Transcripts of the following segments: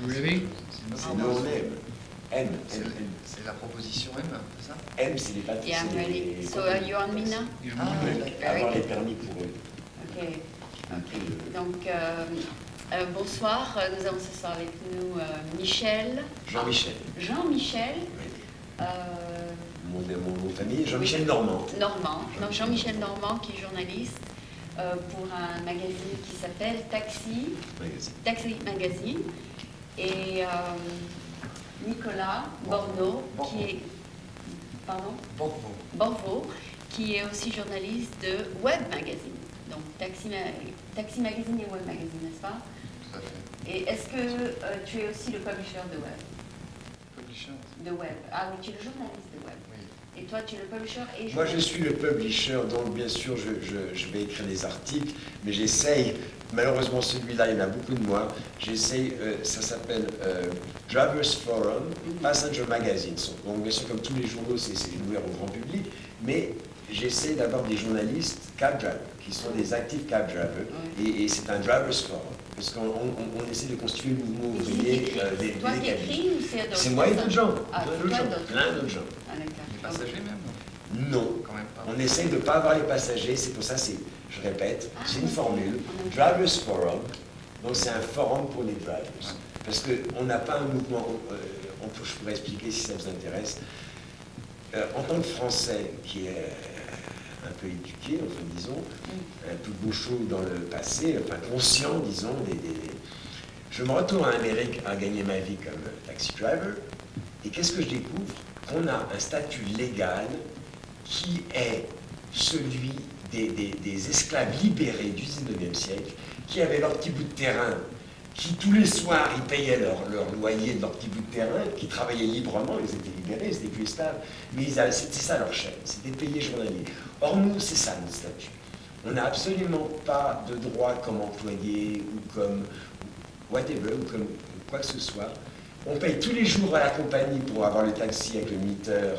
You ready? C'est nous on aime. M. C'est la proposition M, c'est ça? M, c'est les patrons. Yeah, I'm ready. So are you on me now? You're Ah, muted. ouais. Avoir les permis pour eux. Ok. Donc, bonsoir. Nous avons ce soir avec nous Michel. Jean-Michel. Jean-Michel. Oui. Mon nom de famille, Jean-Michel Normand. Normand. Donc Jean-Michel Normand qui est journaliste pour un magazine qui s'appelle Taxi Magazine. Et Nicolas Bordeaux, qui est... Pardon? Bordeaux, qui est aussi journaliste de Web Magazine. Donc Taxi Magazine et Web Magazine, n'est-ce pas? Tout à fait. Et est-ce que tu es aussi le publisher de Web? Publisher. De Web. Ah oui, tu es le journaliste de Web. Oui. Et toi, tu es le publisher et Moi, je suis le publisher, donc bien sûr, je vais écrire des articles, mais j'essaye, malheureusement celui-là, il y en a beaucoup de moi, j'essaye, ça s'appelle Drivers Forum, Passenger Magazine. Donc bien sûr, comme tous les journaux, c'est ouvert au grand public, mais j'essaie d'avoir des journalistes cab drivers, qui sont des actifs cab drivers, et c'est un Drivers Forum, parce qu'on essaie de constituer le mouvement ouvrier des toi qui cabines. écris ou c'est d'autres? C'est moi et d'autres gens, Ah, plein d'autres gens. Ah, d'accord. Les passagers même? Non. Quand même pas. On essaye de ne pas avoir les passagers, c'est pour ça, je répète, c'est une formule. Drivers Forum, donc c'est un forum pour les drivers. Parce qu'on n'a pas un mouvement, je pourrais expliquer si ça vous intéresse. En tant que Français qui est un peu éduqué, enfin disons, un peu gaucho dans le passé, enfin conscient, disons, je me retourne en Amérique à gagner ma vie comme taxi driver, et qu'est-ce que je découvre? Qu'on a un statut légal qui est celui des esclaves libérés du 19e siècle, qui avaient leur petit bout de terrain, qui tous les soirs, ils payaient leur loyer de leur petit bout de terrain, qui travaillaient librement, ils étaient libérés, ils étaient plus esclaves, mais c'était ça leur chaîne, c'était payé journalier. Or nous, c'est ça notre statut. On n'a absolument pas de droit comme employé ou comme whatever, ou comme quoi que ce soit. On paye tous les jours à la compagnie pour avoir le taxi avec le meter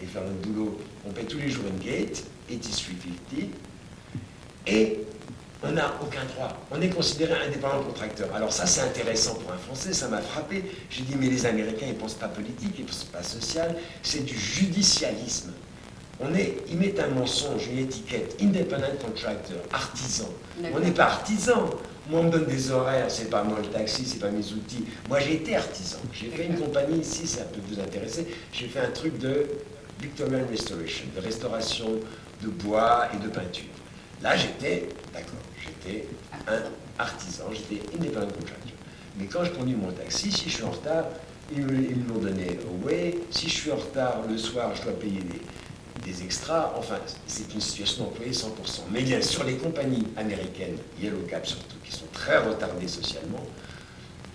et faire notre boulot. On paye tous les jours une gate, 8350, et on n'a aucun droit. On est considéré indépendant contracteur. Alors ça, c'est intéressant pour un Français, ça m'a frappé. J'ai dit, mais les Américains, ils ne pensent pas politique, ils ne pensent pas social, c'est du judicialisme. Ils mettent un mensonge, une étiquette, independent contractor, artisan. On n'est pas artisan. Moi, on me donne des horaires, c'est pas moi le taxi, c'est pas mes outils. Moi, j'ai été artisan. J'ai fait une compagnie ici, ça peut vous intéresser. J'ai fait un truc de Victorian Restoration, de restauration de bois et de peinture. Là, j'étais un artisan, j'étais independent contractor. Mais quand je conduis mon taxi, si je suis en retard, ils m'ont donné away. Si je suis en retard le soir, je dois payer des extras. Enfin, c'est une situation d'employé 100%. Mais bien sûr, les compagnies américaines, Yellow Cab surtout, qui sont très retardées socialement,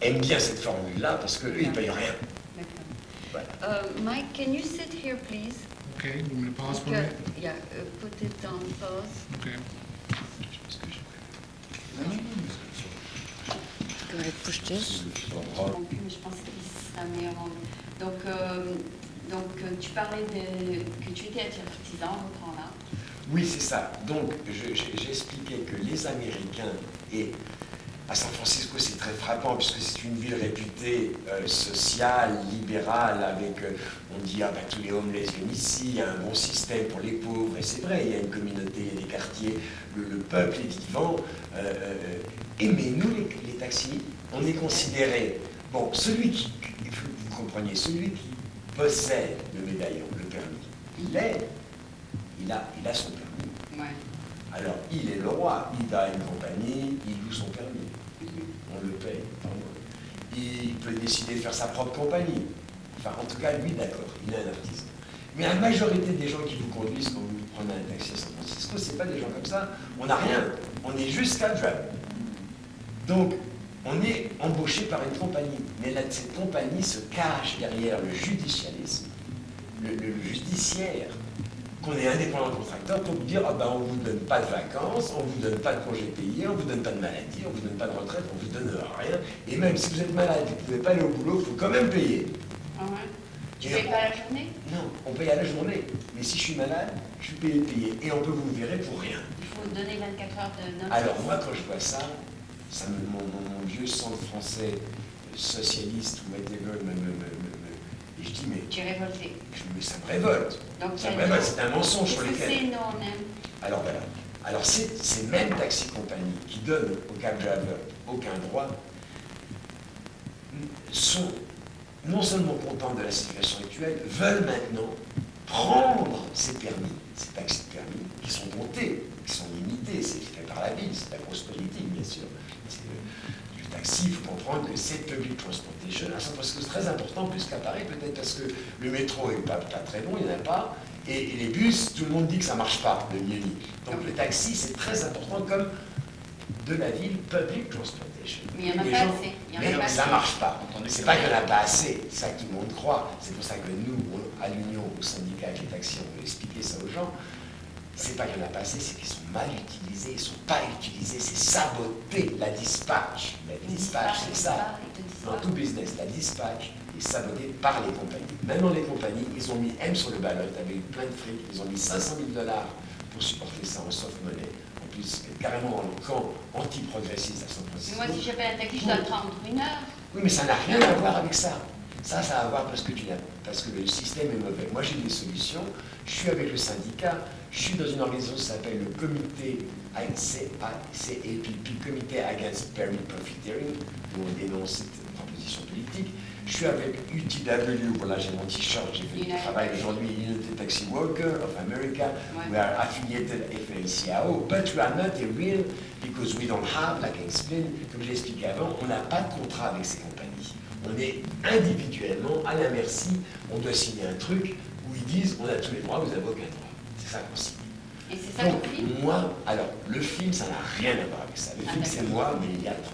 aiment bien cette formule-là parce qu'eux, ils ne payent rien. Voilà. Mike, can you sit here, please? Okay, you want me to pause for a minute? Yeah, put it on pause. Okay. Go ahead, push this. Mais je pense qu'il sera meilleur en... Donc, tu parlais que tu étais artisan, reprends là. Oui, c'est ça. Donc, j'expliquais que les Américains, et à San Francisco, c'est très frappant, puisque c'est une ville réputée sociale, libérale, avec, on dit, ah ben, tous les homeless viennent ici, il y a un bon système pour les pauvres, et c'est vrai, il y a une communauté, il y a des quartiers, le peuple est vivant. Mais nous, les taxis, on est considérés, bon, celui qui, il faut que vous compreniez, celui qui possède le médaillon, le permis, il a son permis. Ouais. Alors, il est le roi, il a une compagnie, il loue son permis. On le paye. Il peut décider de faire sa propre compagnie. Enfin, en tout cas, lui, d'accord, il est un artisan. Mais la majorité des gens qui vous conduisent quand vous prenez un taxi à San Francisco, c'est pas des gens comme ça. On n'a rien. On est juste cab driver. Donc, on est embauché par une compagnie. Mais là, cette compagnie se cache derrière le judicialisme, le judiciaire, qu'on est indépendant contracteur pour vous dire ah ben, on ne vous donne pas de vacances, on ne vous donne pas de congés payés, on ne vous donne pas de maladie, on ne vous donne pas de retraite, on ne vous donne rien. Et même si vous êtes malade et que vous ne pouvez pas aller au boulot, il faut quand même payer. Ah ouais. Tu ne payes pas à la journée? Non, on paye à la journée. Mais si je suis malade, je suis payé. Et on peut vous virer pour rien. Il faut donner 24 heures de notice. Alors moi, quand je vois ça, mon vieux sang français socialiste ou whatever et je dis, mais Tu es révolté. ça me révolte. Donc, Ça me révolte, c'est un mensonge sur qu'est-ce que lequel. c'est non, on aime. Alors voilà. Alors ces mêmes taxi compagnies qui donnent aux cab drivers aucun droit sont non seulement contents de la situation actuelle, veulent maintenant prendre ces permis, ces taxis de permis, qui sont comptés, qui sont limités, c'est fait par la ville, c'est la grosse politique bien sûr. Le taxi, il faut comprendre que c'est public transportation à San Francisco, c'est très important, plus qu'à Paris, peut-être parce que le métro n'est pas très long, il n'y en a pas, et les bus, tout le monde dit que ça ne marche pas, le Miami. Donc le taxi, c'est très important comme de la ville public transportation. Mais il n'y en a Les pas gens- assez. Il y en Mais a pas ça assez. ne marche pas. Entendu. C'est pas qu'il n'y en a pas assez, c'est ça que tout le monde croit. C'est pour ça que nous, à l'Union, au syndicat avec les taxis, on veut expliquer ça aux gens. C'est pas qu'il n'y en a pas assez, c'est qu'ils sont mal utilisés, ils ne sont pas utilisés, c'est saboter la dispatch. La dispatch, c'est ça. Dans tout business, la dispatch est sabotée par les compagnies. Maintenant, les compagnies, ils ont mis M sur le ballot avec plein de fric, ils ont mis 500 000 $ pour supporter ça en soft money. En plus, carrément dans le camp anti-progressiste à San Mais Francisco. moi, si j'appelle un taxi, je dois prendre 1 heure. Oui, mais ça n'a rien à voir avec ça. Ça a à voir parce que le système est mauvais. Moi, j'ai des solutions. Je suis avec le syndicat. Je suis dans une organisation qui s'appelle le comité le comité Against Permit Profiteering, où on dénonce cette proposition politique. Je suis avec UTW, voilà, j'ai mon t-shirt, j'ai fait du travail aujourd'hui, United Taxi Worker of America. Ouais. We are affiliated FACAO, but we are not a real, because we don't have, like I explained, comme j'ai expliqué avant, on n'a pas de contrat avec ces compagnies. On est individuellement à la merci, on doit signer un truc où ils disent on a tous les droits, vous n'avez aucun droit. C'est ça qu'on signe. Et c'est ça Donc, ton film? moi, alors, le film, ça n'a rien à voir avec ça. Le film, c'est moi, mais il y a 30 ans.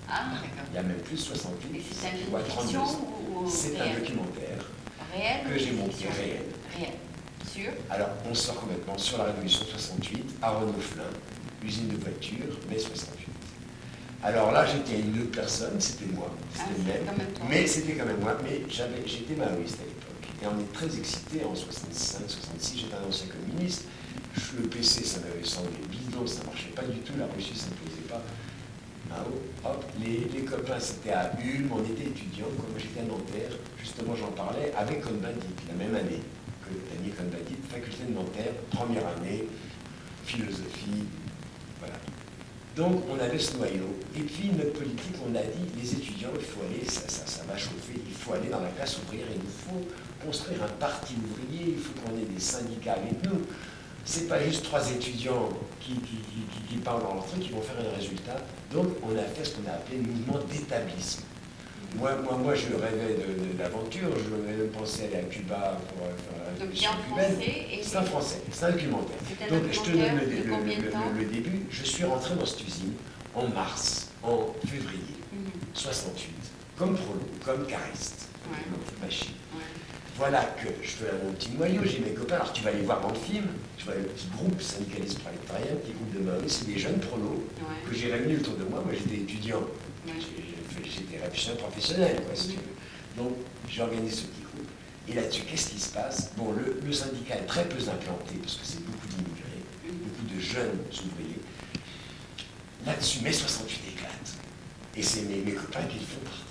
Ah, d'accord. Il y a même plus 68. Et c'est un film ou à de 32 fiction ans. ou C'est un réel? documentaire Réel que ou j'ai monté fiction? réel. Réel. Sûr? Alors, on sort complètement sur la Révolution 68, à Renault-Flin, usine de voitures, mai 68. Alors là, j'étais une autre personne, c'était moi, c'était le c'est même, quand même toi. mais c'était quand même moi, mais j'étais maoïste à l'époque. Et on est très excités en 65, 66, j'étais un ancien communiste. Le PC, ça m'avait semblé bidon, ça ne marchait pas du tout, la Russie, ça ne me plaisait pas. Mao, hop, les copains, c'était à Ulm, on était étudiants, comme moi j'étais à Nanterre, justement j'en parlais avec Cohn-Bendit, la même année que Daniel Cohn-Bendit, faculté de Nanterre, première année, philosophie, voilà. Donc on avait ce noyau, et puis notre politique, on a dit, les étudiants, il faut aller, ça va chauffer, il faut aller dans la classe ouvrière, il nous faut construire un parti ouvrier, il faut qu'on ait des syndicats avec nous. C'est pas juste 3 étudiants qui parlent dans leur truc, qui vont faire un résultat. Donc, on a fait ce qu'on a appelé le mouvement d'établissement. Moi, je rêvais d'aventure, je même pensé aller à Cuba pour faire la Donc, révolution c'est en cubaine. français et C'est un français, c'est un documentaire. C'est un Donc, je te donne documentaire de combien de temps? le début. Je suis rentré dans cette usine en février 68, comme prolo, comme cariste, Ouais. machine. Ouais. Voilà que je fais mon petit noyau, j'ai mes copains. Alors tu vas aller voir dans le film, tu vois le petit groupe syndicaliste prolétarien, petit groupe de maoïstes, c'est des jeunes prolos Ouais. que j'ai réunis autour de moi. Moi j'étais étudiant, Ouais. j'étais réfléchisseur professionnel, quoi, si tu veux. Donc j'organise ce petit groupe. Et là-dessus, qu'est-ce qui se passe? Bon, le syndicat est très peu implanté, parce que c'est beaucoup d'immigrés, beaucoup de jeunes ouvriers. Là-dessus, mai 68 éclate. Et c'est mes copains qui le font partir.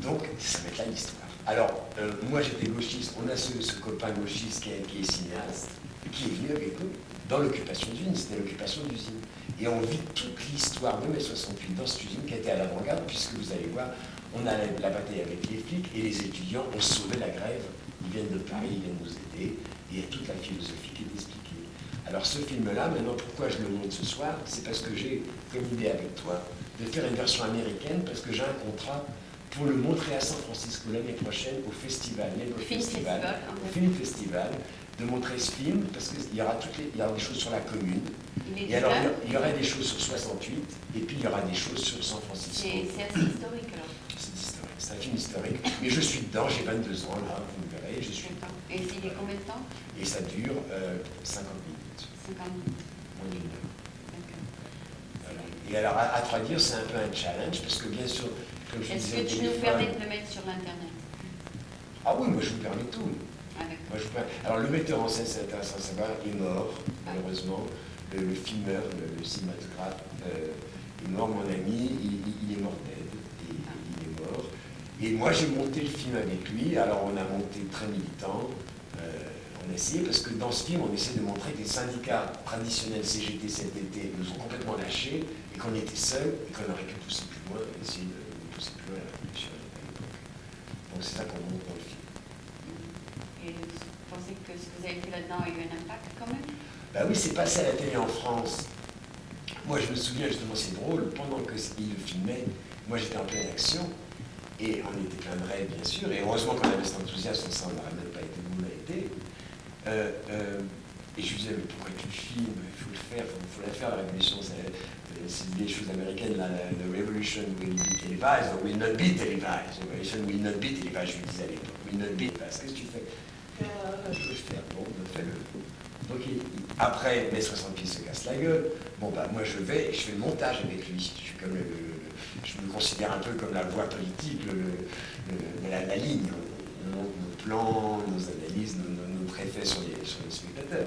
Donc, ça va être là l'histoire. Alors, moi j'étais gauchiste, on a ce copain gauchiste qui est cinéaste, qui est venu avec nous dans l'occupation d'usine, c'était l'occupation d'usine. Et on vit toute l'histoire de mai 68 dans cette usine qui a été à l'avant-garde, puisque vous allez voir, on a la bataille avec les flics et les étudiants ont sauvé la grève. Ils viennent de Paris, ils viennent nous aider, et il y a toute la philosophie qui est expliquée. Alors ce film-là, maintenant pourquoi je le montre ce soir, c'est parce que j'ai comme idée avec toi de faire une version américaine, parce que j'ai un contrat pour le montrer à San Francisco l'année prochaine au festival, au Film Festival, de montrer ce film, parce qu'il y aura des choses sur la commune, et alors il y aura des choses sur 68, et puis il y aura des choses sur San Francisco. C'est assez historique alors. C'est historique, c'est un film historique, mais je suis dedans, j'ai 22 ans là, vous me verrez, je suis dedans. Et il est combien de temps? Et ça dure 50 minutes, 50 minutes. moins d'une heure. D'accord. Voilà. Et alors à traduire, c'est un peu un challenge, parce que bien sûr, comme je Est-ce disais au que tu nous téléphone- permets de le mettre sur l'Internet? Ah oui, moi je vous permets tout. Ah, d'accord. Moi, alors le metteur en scène, c'est intéressant à savoir, est mort, malheureusement. Le filmeur, le cinématographe est mort, mon ami, il est mort d'aide. Et il est Et moi, j'ai monté le film avec lui. Alors, on a monté très militant. On a essayé, parce que dans ce film, on essaie de montrer que les syndicats traditionnels CGT, CFDT nous ont complètement lâchés, et qu'on était seuls, et qu'on aurait pu pousser plus loin, essayer de pousser plus loin la révolution à l'époque. Donc, c'est ça qu'on montre dans le film. Et vous pensez que ce que vous avez fait là-dedans a eu un impact quand même? Bah oui, c'est passé à la télé en France. Moi, je me souviens, justement, c'est drôle, pendant qu'il le filmait, moi, j'étais en pleine action, et on était plein de rêves, bien sûr, et heureusement qu'on avait cet enthousiasme, ça, on n'aurait même pas été où on a été. Et je lui disais, mais pourquoi tu filmes? Il faut le faire, il faut la faire, la révolution, c'est des choses américaines, la revolution will be televised, or will not be televised. The revolution will not be televised, je lui disais à l'époque, will not be televised. Qu'est-ce que tu fais? Je veux le faire, bon, fais-le. Donc après, mai 68 se casse la gueule. Bon, bah moi je vais et je fais le montage avec lui. Je suis comme je me considère un peu comme la voix politique, la ligne. On monte nos plans, nos analyses, nos préfaits sur les spectateurs.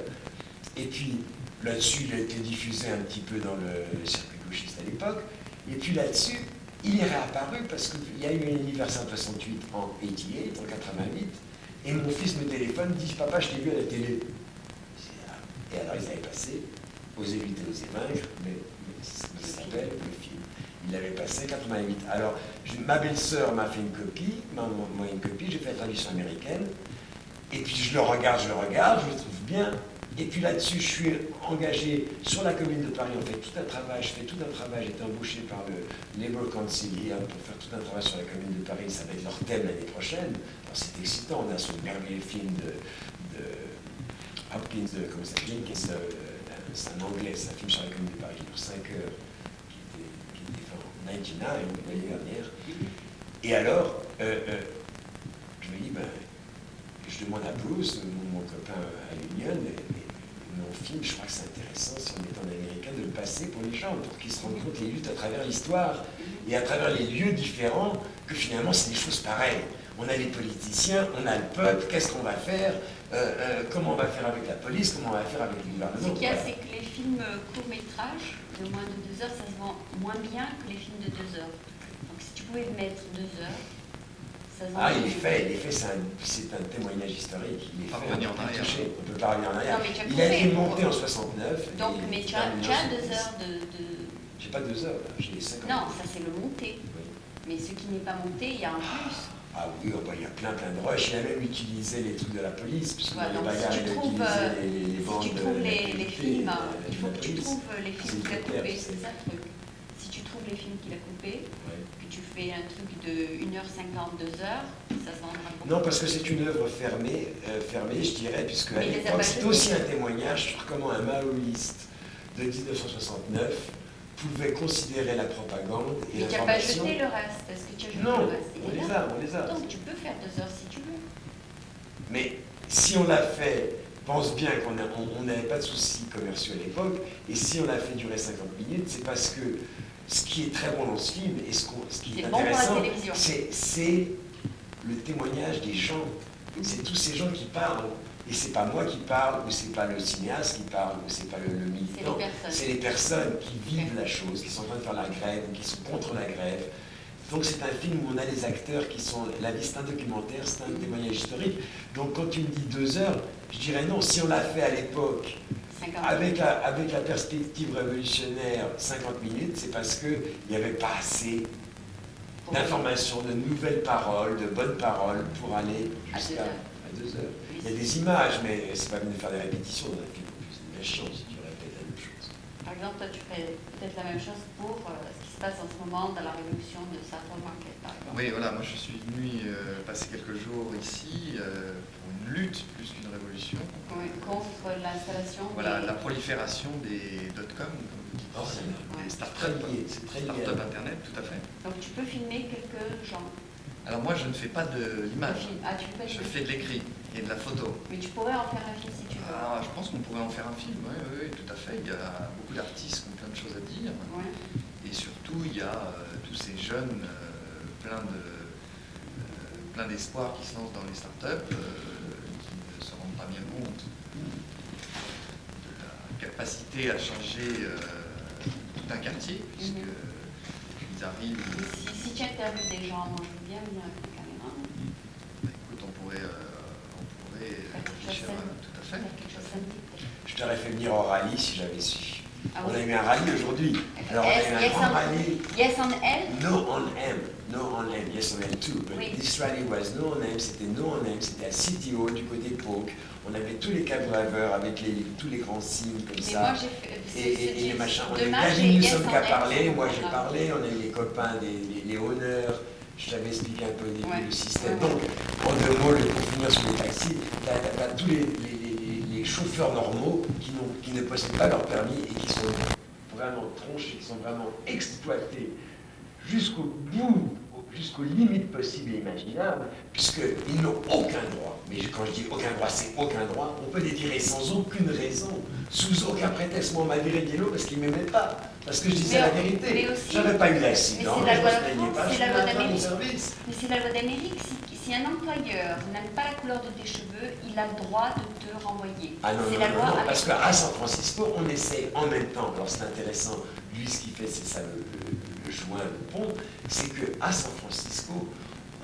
Et puis là-dessus, il a été diffusé un petit peu dans le circuit gauchiste à l'époque. Et puis là-dessus, il est réapparu parce qu'il y a eu un anniversaire 68 en 88, en 88. Et mon fils me téléphone, dit papa, je t'ai vu à la télé. Et alors ils avaient passé Oser lutter, oser vaincre, mais ça s'appelle le film. Il l'avait passé 88. Alors ma belle-sœur m'a fait une copie, j'ai fait la traduction américaine, et puis je le regarde, je le trouve bien. Et puis là-dessus, je suis engagé sur la Commune de Paris, on fait tout un travail, j'ai été embauché par le Labour Council pour faire tout un travail sur la Commune de Paris, ça va être leur thème l'année prochaine. Alors c'est excitant, on a ce merveilleux film de Hopkins, comme ça, Jenkins, c'est un anglais, c'est un film sur la Commune de Paris qui dure 5 heures, qui était fait en 99, l'année dernière. Et alors, je me dis, je demande à Bruce, mon copain à l'Union, mon film, je crois que c'est intéressant, si on est en américain, de le passer pour les gens, pour qu'ils se rendent compte les luttes à travers l'histoire et à travers les lieux différents, que finalement c'est des choses pareilles. On a les politiciens, on a le peuple, qu'est-ce qu'on va faire, comment on va faire avec la police, comment on va faire avec le gouvernement. Ce qu'il y a, c'est que les films courts-métrages de moins de 2 heures, ça se vend moins bien que les films de 2 heures. Donc si tu pouvais mettre 2 heures, ça se vend il est fait, c'est un témoignage historique. Il est fait, on ne peut pas revenir en arrière. Non, mais il a été monté en 69. Donc, mais tu as 2 heures de... J'ai pas 2 heures, j'ai 50. Non, ça c'est le monté. Oui. Mais ce qui n'est pas monté, il y a un plus. Ah oui, il y a plein de rushs. Il a même utilisé les trucs de la police, parce que Voilà, dans les donc bagarres, si il a tu trouves, utilisé les bandes. si tu trouves les films, il faut que tu police. trouves les films qu'il a C'est coupés, clair, c'est ça le truc. Si tu trouves les films qu'il a coupés, Ouais. que tu fais un truc de 1h50, 2 heures, ça se vendra beaucoup. Non, parce que c'est une œuvre fermée, je dirais, puisque à Mais il les a l'époque, pas c'est jetés. aussi un témoignage sur comment un maoïste de 1969 pouvait considérer la propagande et Mais tu n'as pas l'information. jeté le reste. Est-ce que tu as jeté Non, le reste? on Il est les là. a, on les a. Donc tu peux faire 2 heures si tu veux. Mais si on l'a fait, pense bien qu'on n'avait pas de soucis commerciaux à l'époque, et si on l'a fait durer 50 minutes, c'est parce que ce qui est très bon dans ce film, et ce qui est C'est bon pour la intéressant, télévision. c'est le témoignage des gens. C'est tous ces gens qui parlent. Et c'est pas moi qui parle, ou c'est pas le cinéaste qui parle, ou c'est pas le militant. C'est les personnes qui vivent la chose, qui sont en train de faire la grève, ou qui sont contre la grève. Donc c'est un film où on a les acteurs qui sont... La vie, c'est un documentaire, c'est un témoignage historique. Donc quand tu me dis 2 heures, je dirais non. Si on l'a fait à l'époque, avec la perspective révolutionnaire, 50 minutes, c'est parce qu'il n'y avait pas assez d'informations, de nouvelles paroles, de bonnes paroles pour aller jusqu'à 2 heures. Il y a des images, mais c'est pas bien de faire des répétitions dans un film. C'est bien chiant si tu répètes la même chose. Par exemple, toi, tu ferais peut-être la même chose pour ce qui se passe en ce moment dans la révolution de Sator Market, par exemple. Oui, voilà, moi je suis venu passer quelques jours ici pour une lutte plus qu'une révolution. Oui, contre l'installation Voilà, des... la prolifération des .com, comme vous dites, des startups, C'est très lié. startup internet, tout à fait. Donc tu peux filmer quelques gens. Alors moi je ne fais pas de l'image, Ah, tu peux je fais de l'écrit et de la photo. Mais tu pourrais en faire un film si tu veux. Ah, je pense qu'on pourrait en faire un film, oui, tout à fait. Il y a beaucoup d'artistes qui ont plein de choses à dire. Ouais. Et surtout, il y a tous ces jeunes plein d'espoir qui se lancent dans les startups, qui ne se rendent pas bien compte de la capacité à changer tout un quartier, puisque ils arrivent... Si tu interviews des gens, moi je veux bien venir avec la caméra. Écoute, on pourrait réfléchir tout à fait. Quelque chose samedi, peut-être. Je t'aurais fait venir au rallye si j'avais su. Ah On oui. a eu un rallye aujourd'hui. Alors, on a eu un Yes, grand on- rallye. Yes on L. No on M, no on M, yes on M too. But Oui. this rally was no on M, c'était no on M, c'était à City Hall du côté de Polk. On avait tous les cab drivers avec tous les grands signes comme Mais ça. moi j'ai fait. Et les machins. On a eu Dommage, David Yes Newsom on qui a L, parlé, c'est moi bon, j'ai là. parlé, on a eu les copains, les honneurs. Je t'avais expliqué un peu au début Ouais. le système. Ouais. Donc, en deux mots, pour finir sur les taxis, tu as tous les chauffeurs normaux qui ne possèdent pas leur permis et qui sont vraiment tronchés, qui sont vraiment exploités jusqu'au bout, jusqu'aux limites possibles et imaginables, puisqu'ils n'ont aucun droit. Mais quand je dis aucun droit, c'est aucun droit. On peut les virer sans aucune raison, sous aucun prétexte. Moi, on m'a viré de l'eau parce qu'ils ne m'aimaient pas, parce que je disais la vérité. Mais aussi- J'avais pas eu d'accident, Mais c'est la je loi ne de me plaignais France, pas, je c'est la faisais loi un travail de d'Amérique. service. Mais c'est la loi d'Amérique. Si un employeur n'aime pas la couleur de tes cheveux, il a le droit de te renvoyer. Ah non, c'est non, la non, loi non, parce américaine. qu'à San Francisco, on essaie en même temps, alors c'est intéressant, lui ce qu'il fait, c'est ça le joint, le pont, c'est qu'à San Francisco,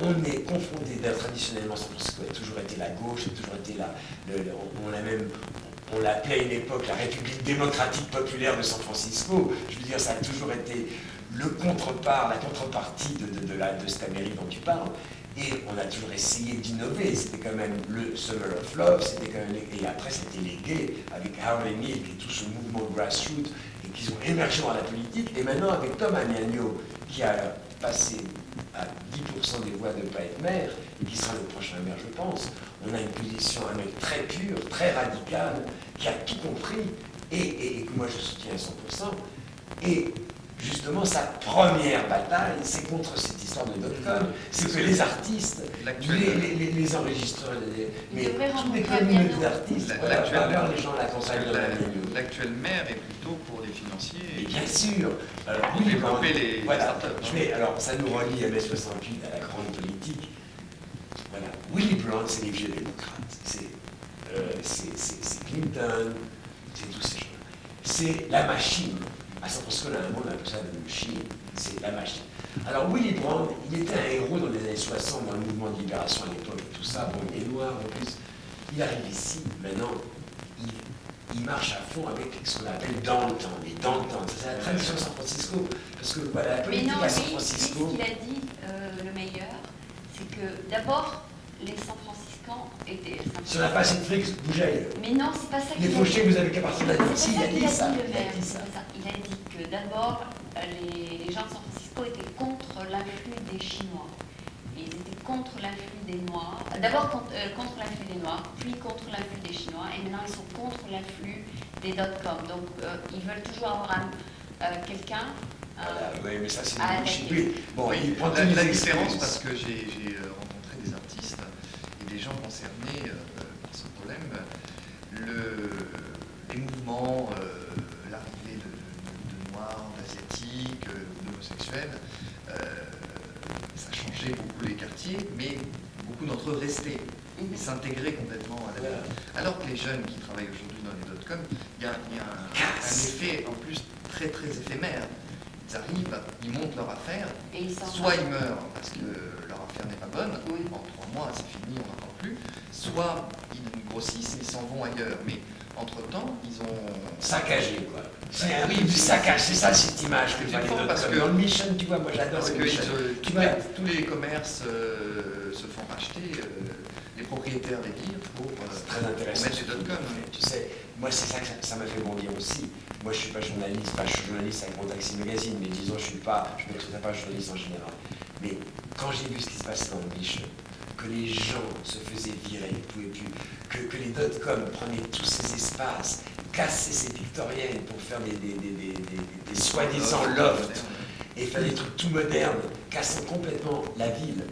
on est confronté, traditionnellement San Francisco a toujours été la gauche, a toujours été on l'appelait à une époque la République démocratique populaire de San Francisco, je veux dire, ça a toujours été la contrepartie de cette Amérique dont tu parles. Et on a toujours essayé d'innover. C'était quand même le Summer of Love, et après c'était les gays avec Harvey Milk et tout ce mouvement grassroots et qui ont émergé dans la politique. Et maintenant avec Tom Agnagno qui a passé à 10% des voix de ne pas être maire et qui sera le prochain maire, je pense, on a une position, un mec très pur, très radical, qui a tout compris et que moi je soutiens à 100%. Et justement, sa première bataille, c'est contre cette histoire de .com. C'est que les artistes, les enregistreurs, mais Ils devraient toutes les rencontrer communautés Agnagno. d'artistes, à travers les gens la campagne de Agnagno. L'actuel maire est plutôt pour les financiers. Et bien sûr. Alors, Pour développer les voilà. startups. Alors, ça nous relie à mai 68, à la grande politique. Voilà. Willy Brandt, c'est les vieux démocrates. C'est Clinton, c'est tous ces gens-là. C'est la machine. À San Francisco, on a un mot, on appelle ça le machine. C'est la machine. Alors, Willy Brandt, il était un héros dans les années 60, dans le mouvement de libération à l'époque et tout ça. Bon, il est noir en plus. Il arrive ici, maintenant, il marche à fond avec ce qu'on appelle downtown. Les downtown, c'est la tradition de San Francisco. Parce que voilà, la Mais politique non, à San lui, Francisco. ce qu'il a dit, le meilleur, c'est que d'abord, les San Franciscans étaient. Si on n'a pas assez de fric, bougez ailleurs. Mais non, c'est pas ça Les qu'il a fauchés, dit. vous avez qu'à partir de la C'est il pas a ça qu'il dit a ça. dit, le Il maire. a dit ça. C'est pas ça. Il a dit que d'abord, les gens de San Francisco étaient contre l'influx des Chinois. Ils étaient contre l'influx des Noirs. D'abord contre l'influx des Noirs, puis contre l'influx des Chinois, et maintenant ils sont contre l'influx des .com. Donc ils veulent toujours avoir quelqu'un. Voilà, oui, mais ça c'est Ah, une bullshit. d'accord. Oui. Bon, Oui, il prend la toutes les différence, excuses. parce que j'ai rencontré des artistes et des gens concernés par ce problème, les mouvements, l'arrivée de Noirs, d'Asiatiques, d'homosexuels, ça changeait beaucoup les quartiers, mais beaucoup d'entre eux restaient. Ils s'intégraient complètement à la vie. Alors que les jeunes qui travaillent aujourd'hui dans les .com, il y a un effet en plus très très éphémère. Ils arrivent, ils montent leur affaire, Et ils s'en soit vont. ils meurent parce que leur affaire n'est pas bonne, Oui. en 3 mois c'est fini, on n'en parle plus, soit ils grossissent et ils s'en vont ailleurs. Mais entre-temps, ils ont... Saccagé, quoi. C'est Bah, un oui, oui, du c'est- saccage, c'est ça cette image que C'est tu as fort parce que- dans le Mission, tu vois, moi j'adore Parce le que Mission. Tu tous vois, tous les commerces se font racheter, les propriétaires les virent pour c'est très intéressant. mettre chez .com. Tu sais, moi c'est ça que ça m'a fait bondir aussi. Moi je suis pas journaliste, je suis journaliste avec mon Taxi Magazine, mais disons je ne mettrais pas journaliste en général. Mais quand j'ai vu ce qui se passait dans le Mission, que les gens se faisaient virer, ils ne pouvaient plus, que les .com prenaient tous ces espaces, cassaient ces victoriennes pour faire des soi-disant lofts, et faire des trucs tout modernes, cassant complètement la ville.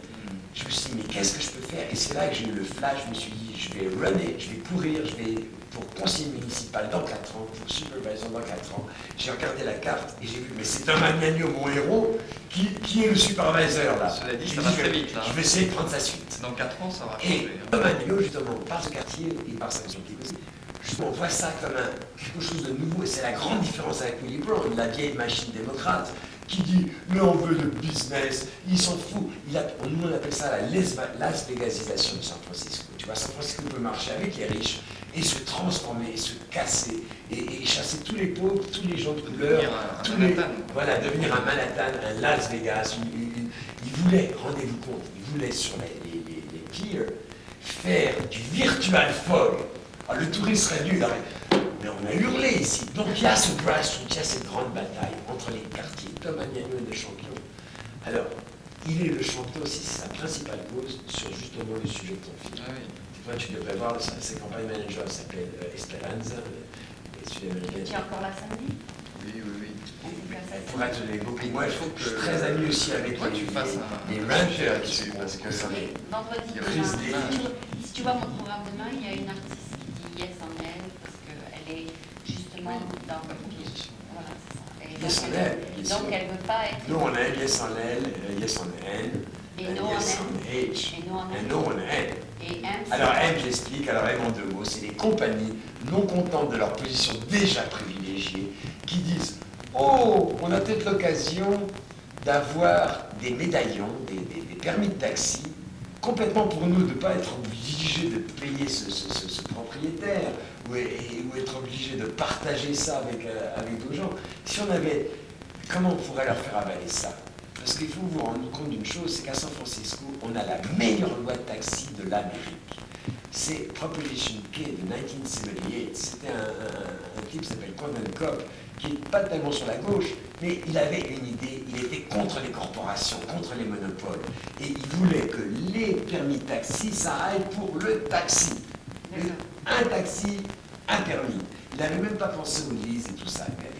Je me suis dit, mais qu'est-ce que je peux faire? Et c'est là que j'ai eu le flash, je me suis dit, je vais runner, je vais courir, je vais pour conseiller municipal dans 4 ans, pour supervisor dans 4 ans. J'ai regardé la carte et j'ai vu, mais c'est Tom Agnagno, mon héros, qui est le supervisor là. Cela dit, J'ai ça va dit, très vite, là. Je vais essayer de prendre sa suite. Dans 4 ans, ça va Et changer. Tom Agnagno, justement, par ce quartier et par sa politique aussi, justement, on voit ça comme quelque chose de nouveau, et c'est la grande différence avec Willy Brandt, la vieille machine démocrate. qui dit mais on veut le business, il s'en fout. Nous on appelle ça la Las Vegasisation de San Francisco. Tu vois, San Francisco peut marcher avec les riches et se transformer, et se casser, et chasser tous les pauvres, tous les gens de couleur, voilà, devenir un Manhattan, un Las Vegas. Il voulait, rendez-vous compte, il voulait sur les piers faire du virtual fog. Alors, le touriste serait venu, mais on a hurlé ici. Donc il y a ce grassroots, il y a cette grande bataille entre les quartiers. Tom Agnagno est le champion. Alors, il est le champion aussi, c'est sa principale cause sur justement le sujet de ton film. Ah oui. Toi, tu devrais voir, ses campagne manager s'appelle Esperanza. Tu es encore là samedi? Oui, oui, oui. Pour être beaucoup, moi, Il faut je suis que très ami aussi avec toi, tu fasses les un ranchers sujet là-dessus, parce que Vendredi, il y a demain, prise d'image. si tu vois mon programme demain, il y a une artiste qui dit Yes en elle, parce qu'elle est justement dans la proposition. Voilà, c'est ça. Et Yes en elle, bien sûr. donc elle ne veut pas être. No on L, yes on L, yes on N, Et and no yes on on H, Et no on and N. no on N. Et M, c'est Alors quoi? M, j'explique, alors M en deux mots, c'est les compagnies non contentes de leur position déjà privilégiée qui disent « Oh, on a peut-être l'occasion d'avoir des médaillons, des permis de taxi, complètement pour nous de ne pas être obligés de payer ce propriétaire ou être obligés de partager ça avec d'autres gens. Si on avait, comment on pourrait leur faire avaler ça? Parce qu'il faut vous rendre compte d'une chose, c'est qu'à San Francisco, on a la meilleure loi de taxi de l'Amérique. C'est Proposition K de 1978. C'était un type qui s'appelle Condon Cobb, qui n'est pas tellement sur la gauche, mais il avait une idée, il était contre les corporations, contre les monopoles. Et il voulait que les permis de taxi, ça aille pour le taxi. Un taxi, un permis. Il n'avait même pas pensé aux leases et tout ça à l'époque.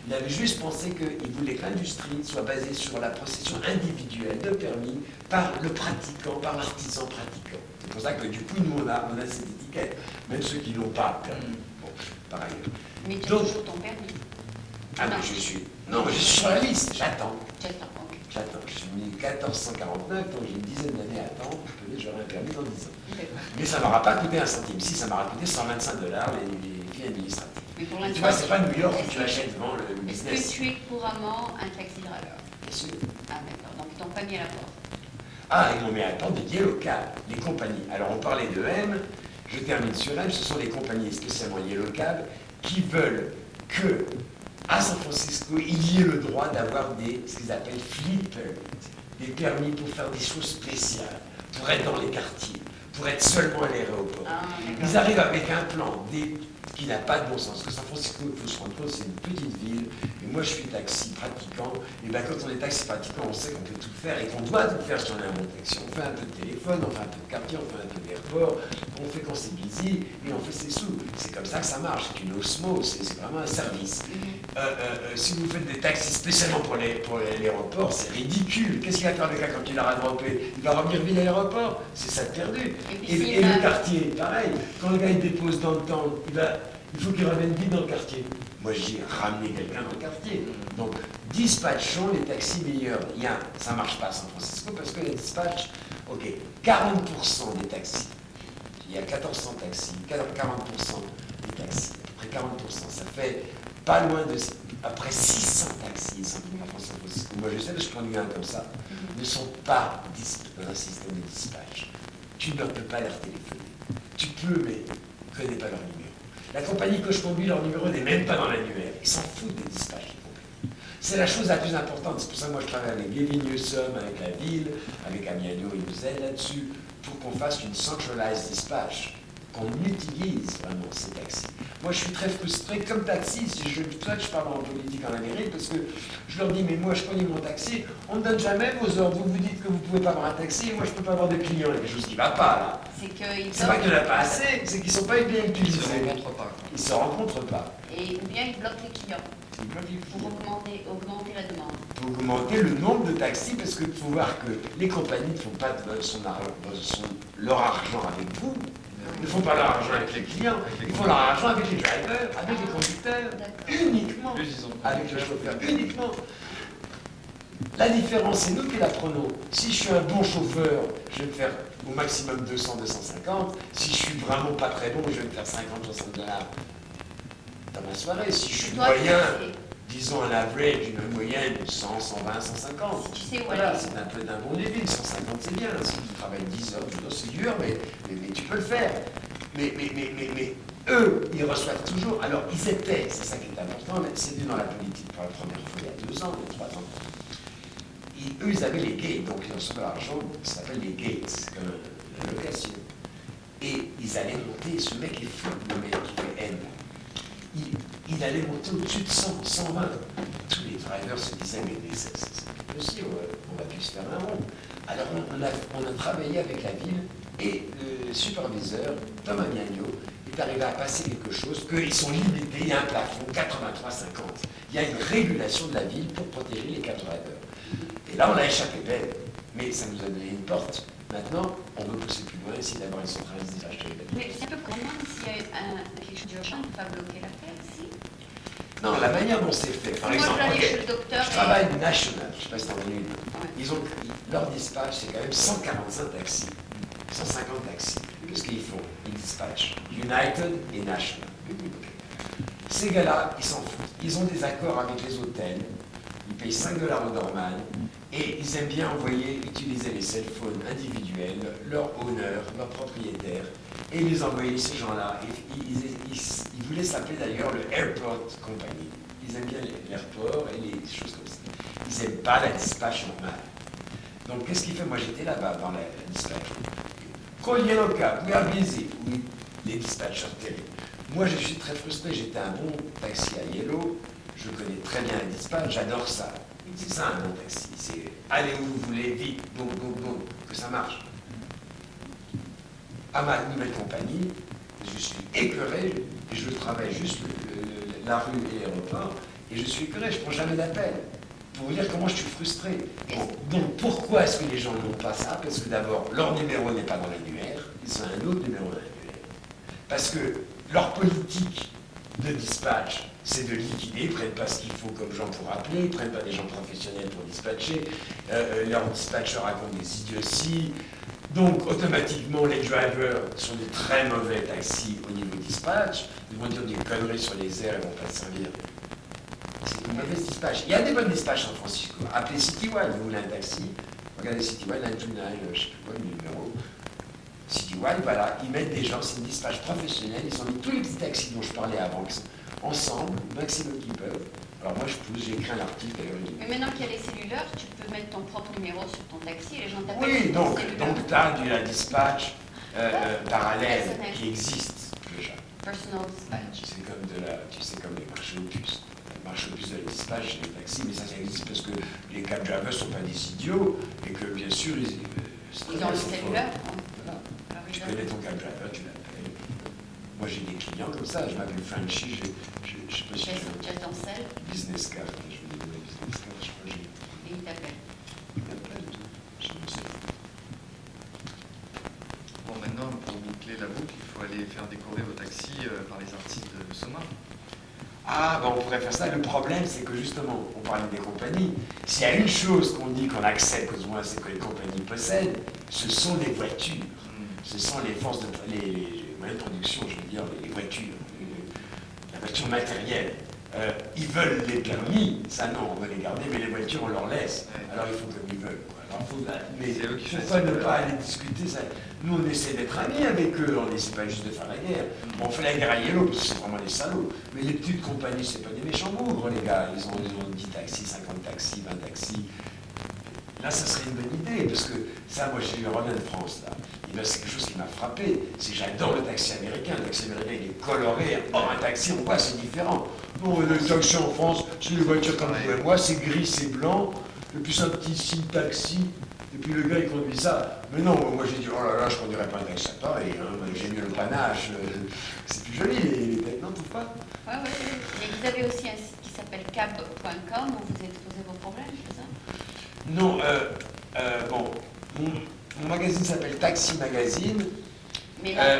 Il avait juste pensé qu'il voulait que l'industrie soit basée sur la possession individuelle de permis par le pratiquant, par l'artisan pratiquant. C'est pour ça que du coup, nous, on a cette étiquette, même ceux qui n'ont pas de permis. Bon, par ailleurs. Mais tu as Donc- toujours ton permis. Ah, mais je suis... Non, mais je suis sur la liste, j'attends. J'attends, ok. J'attends. Je suis né 1449, donc j'ai une dizaine d'années à attendre. Peut-être j'aurai un permis dans 10 ans. Mais ça ne m'aura pas coûté un centime. Si, ça m'aura coûté 125 $, les filles administratives. Mais pour Et l'instant, tu vois, c'est pas New York où est-ce tu que- achètes devant le Est-ce business. que tu es couramment un taxi driver? Bien sûr. Ah d'accord, donc ils t'ont pas mis à la porte. Ah, ils m'ont mis à attendre des Yellow Cab, les compagnies. Alors on parlait de M, je termine sur M, ce sont les compagnies, spécialement Yellow Cab, qui veulent que à San Francisco, il y ait le droit d'avoir ce qu'ils appellent fleet permits, des permis pour faire des choses spéciales, pour être dans les quartiers, pour être seulement à l'aéroport. Ah, Ils d'accord. arrivent avec un plan qui n'a pas de bon sens. Parce que San Francisco, il faut se rendre compte, c'est une petite ville. Et moi, je suis taxi pratiquant. Et bien, quand on est taxi pratiquant, on sait qu'on peut tout faire et qu'on doit tout faire si on est un bon taxi. On fait un peu de téléphone, on fait un peu de quartier, on fait un peu d'airport, on fait quand c'est busy et on fait ses sous. C'est comme ça que ça marche. C'est une osmose, c'est vraiment un service. Si vous faites des taxis spécialement pour l'aéroport, c'est ridicule. Qu'est-ce qu'il va faire le gars quand il aura droppé? Il va revenir vite à l'aéroport. C'est ça de perdu. puis, s'il Et va- le quartier, pareil. Quand le gars il dépose dans le temps, il faut qu'il revienne vite dans le quartier. Moi, je dis ramener quelqu'un dans le quartier. Donc, dispatchons les taxis meilleurs. Ça ne marche pas à San Francisco parce que les dispatchs, ok, 40% des taxis, il y a 1400 taxis, 40% des taxis, à peu près 40%, ça fait pas loin de après 600 taxis à San Francisco. Moi, je sais que je conduis un comme ça, ne sont pas dans un système de dispatch. Tu ne peux pas leur téléphoner. Tu peux, mais tu ne connais pas leur numéro. La compagnie que je conduis, leur numéro n'est même pas dans l'annuaire. Ils s'en foutent des dispatchs, les compagnies. C'est la chose la plus importante. C'est pour ça que moi je travaille avec Gavin Newsom, avec la ville, avec Amiano, ils nous aident là-dessus, pour qu'on fasse une centralized dispatch, qu'on utilise vraiment ces taxis. Moi je suis très frustré comme taxi, toi je parle en politique en Amérique, parce que je leur dis, mais moi je connais mon taxi, on ne donne jamais vos ordres, vous dites que vous ne pouvez pas avoir un taxi, et moi je ne peux pas avoir de clients, il y a quelque chose qui ne va pas là. C'est qu'ils C'est pas qu'il n'y en a pas assez, c'est qu'ils ne sont pas bien Ils ne utilisés. se rencontrent pas. Ils ne se rencontrent pas. Et ou bien ils bloquent les clients Ils bloquent les pour clients. augmenter la demande. Pour augmenter le nombre de taxis, parce qu'il faut voir que les compagnies ne font pas leur argent avec vous, ne font pas leur argent avec les clients, ils font leur argent avec les drivers, avec les conducteurs, D'accord. uniquement Plus ils ont avec le chauffeur, uniquement. La différence, c'est nous qui la prenons. Si je suis un bon chauffeur, je vais me faire au maximum 200, 250. Si je suis vraiment pas très bon, je vais me faire 50, 60 $ dans ma soirée. Si je suis C'est toi qui moyen, le disons un average, une moyenne, 100, 120, 150. Si tu sais où Voilà, aller. c'est un peu d'un bon débit, 150 c'est bien, si tu travailles 10 heures, c'est dur, mais tu peux le faire. Mais eux, ils reçoivent toujours, alors ils étaient, c'est ça qui est important, c'était dans la politique pour la première fois il y a 2 ans, il y a 3 ans. Eux, ils avaient les gates, donc ils recevaient l'argent, ça s'appelle les gates, c'est comme la location. Et ils allaient monter, ce mec est fou, le mec qui fait N. Il allait monter au-dessus de 100, 120. Tous les drivers se disaient, mais c'est possible, on va plus se faire un rond. Alors on a travaillé avec la ville et le superviseur, Thomas Miagno, est arrivé à passer quelque chose, qu'ils sont limités, il y a un plafond, 83,50. Il y a une régulation de la ville pour protéger les 4 drivers. Et là, on a échappé belle, mais ça nous a donné une porte. Maintenant, on veut pousser plus loin, essayer d'avoir une centralisation des achats. Mais c'est un peu quand même s'il y a quelque chose d'urgent, il ne faut pas bloquer l'affaire, si. Non, la manière dont c'est fait, par Moi, exemple, je vais aller ok, chez le docteur. je travaille national, je ne sais pas si t'en as vu. Ouais. Leur dispatch, c'est quand même 145 taxis, 150 taxis. Qu'est-ce qu'ils font? Ils dispatchent United et National. Ces gars-là, ils s'en foutent. Ils ont des accords avec les hôtels, ils payent 5 $ au doorman, et ils aiment bien utiliser les cell phones individuels, leur owner, leur propriétaire, et les envoyer ces gens-là. Ils voulaient s'appeler d'ailleurs le Airport Company. Ils aiment bien l'airport et les choses comme ça. Ils n'aiment pas la dispatch normale. Donc qu'est-ce qu'il fait? Moi j'étais là-bas dans la dispatch. Call Yellow Cab, we are busy. Oui, les dispatchers terribles. Moi je suis très frustré, j'étais un bon taxi à Yellow, je connais très bien la dispatch, j'adore ça. C'est ça un bon taxi, c'est allez où vous voulez, vite, boum, boum, boum, que ça marche. À ma nouvelle compagnie, je suis écœuré, et je travaille juste la rue et l'aéroport, et je suis écœuré, je ne prends jamais d'appel. Pour vous dire comment je suis frustré. Bon, donc pourquoi est-ce que les gens n'ont pas ça? Parce que d'abord, leur numéro n'est pas dans l'annuaire, ils ont un autre numéro dans l'annuaire. Parce que leur politique de dispatch, c'est de liquider, ils ne prennent pas ce qu'il faut comme gens pour appeler, ils ne prennent pas des gens professionnels pour dispatcher, leurs dispatchers racontent des idioties, donc automatiquement les drivers sont des très mauvais taxis au niveau dispatch, ils vont dire des conneries sur les airs, ils ne vont pas te servir. C'est une mauvaise dispatch. Il y a des bonnes dispatches en Francisco. Appelez Citywide, vous voulez un taxi, regardez Citywide, 929, je ne sais plus quoi, le numéro. Citywide, voilà, ils mettent des gens, c'est une dispatch professionnelle, ils ont mis tous les petits taxis dont je parlais avant, qui sont ensemble, le maximum qu'ils peuvent. Alors moi je pousse, j'ai écrit un article à l'heure. Mais maintenant qu'il y a les cellulaires, tu peux mettre ton propre numéro sur ton taxi et les gens t'appellent. Oui, sur ton donc cellulaire. tu as la dispatch parallèle Personnel. qui existe déjà. Personal dispatch. C'est comme tu sais, comme les marchés aux puces. Les marchés aux puces de la dispatch, c'est les taxis, mais ça existe parce que les cab drivers ne sont pas des idiots et que bien sûr ils Ils ont le cellulaire. Voilà. Alors, Tu ils connais ton cab driver, tu l'appelles. Moi j'ai des clients comme ça, je m'appelle Frenchy, je sais pas si Tu as ton sel business card, je vais donner business card, je crois que j'ai. et ils t'appellent. Il m'appelle, je ne sais pas. Bon, maintenant, pour boucler la boucle, il faut aller faire décorer vos taxis par les artistes de Soma. Ah, ben on pourrait faire ça. Le problème, c'est que justement, on parlait des compagnies. S'il y a une chose qu'on dit qu'on accepte, au moins, c'est que les compagnies possèdent, ce sont les voitures. Ce sont les forces de les moyens de production, je veux dire, les voitures, la voiture matérielle. Ils veulent les permis, ça non, on va les garder, mais les voitures, on leur laisse. Alors ils font comme ils veulent. Quoi. Alors, mais C'est eux qui pourquoi choisissent. ne pas aller discuter ça? Nous, on essaie d'être amis avec eux, on n'essaie pas juste de faire la guerre. On fait la guerre à Yellow parce que c'est vraiment des salauds. Mais les petites compagnies, c'est pas des méchants bougres, les gars. Ils ont 10 taxis, 50 taxis, 20 taxis. Là, ça serait une bonne idée, parce que ça, moi, j'ai eu Romain de France, là. Et bien, c'est quelque chose qui m'a frappé. C'est que j'adore le taxi américain. Le taxi américain, il est coloré. Or, un taxi, on voit, c'est différent. Non, le taxi en France, c'est des voitures comme vous et moi, c'est gris, c'est blanc. Et puis, c'est un petit signe taxi. Et puis, le gars, il conduit ça. Mais non, moi, j'ai dit, oh là là, je ne conduirais pas un taxi à Paris. Hein. J'ai mieux le panache. C'est plus joli, les têtes, non, trouve pas? Oui, oui. Et vous avez aussi un site qui s'appelle cab.com où vous exposez vos problèmes, c'est ça? Non, bon, mon magazine s'appelle Taxi Magazine. Mais là,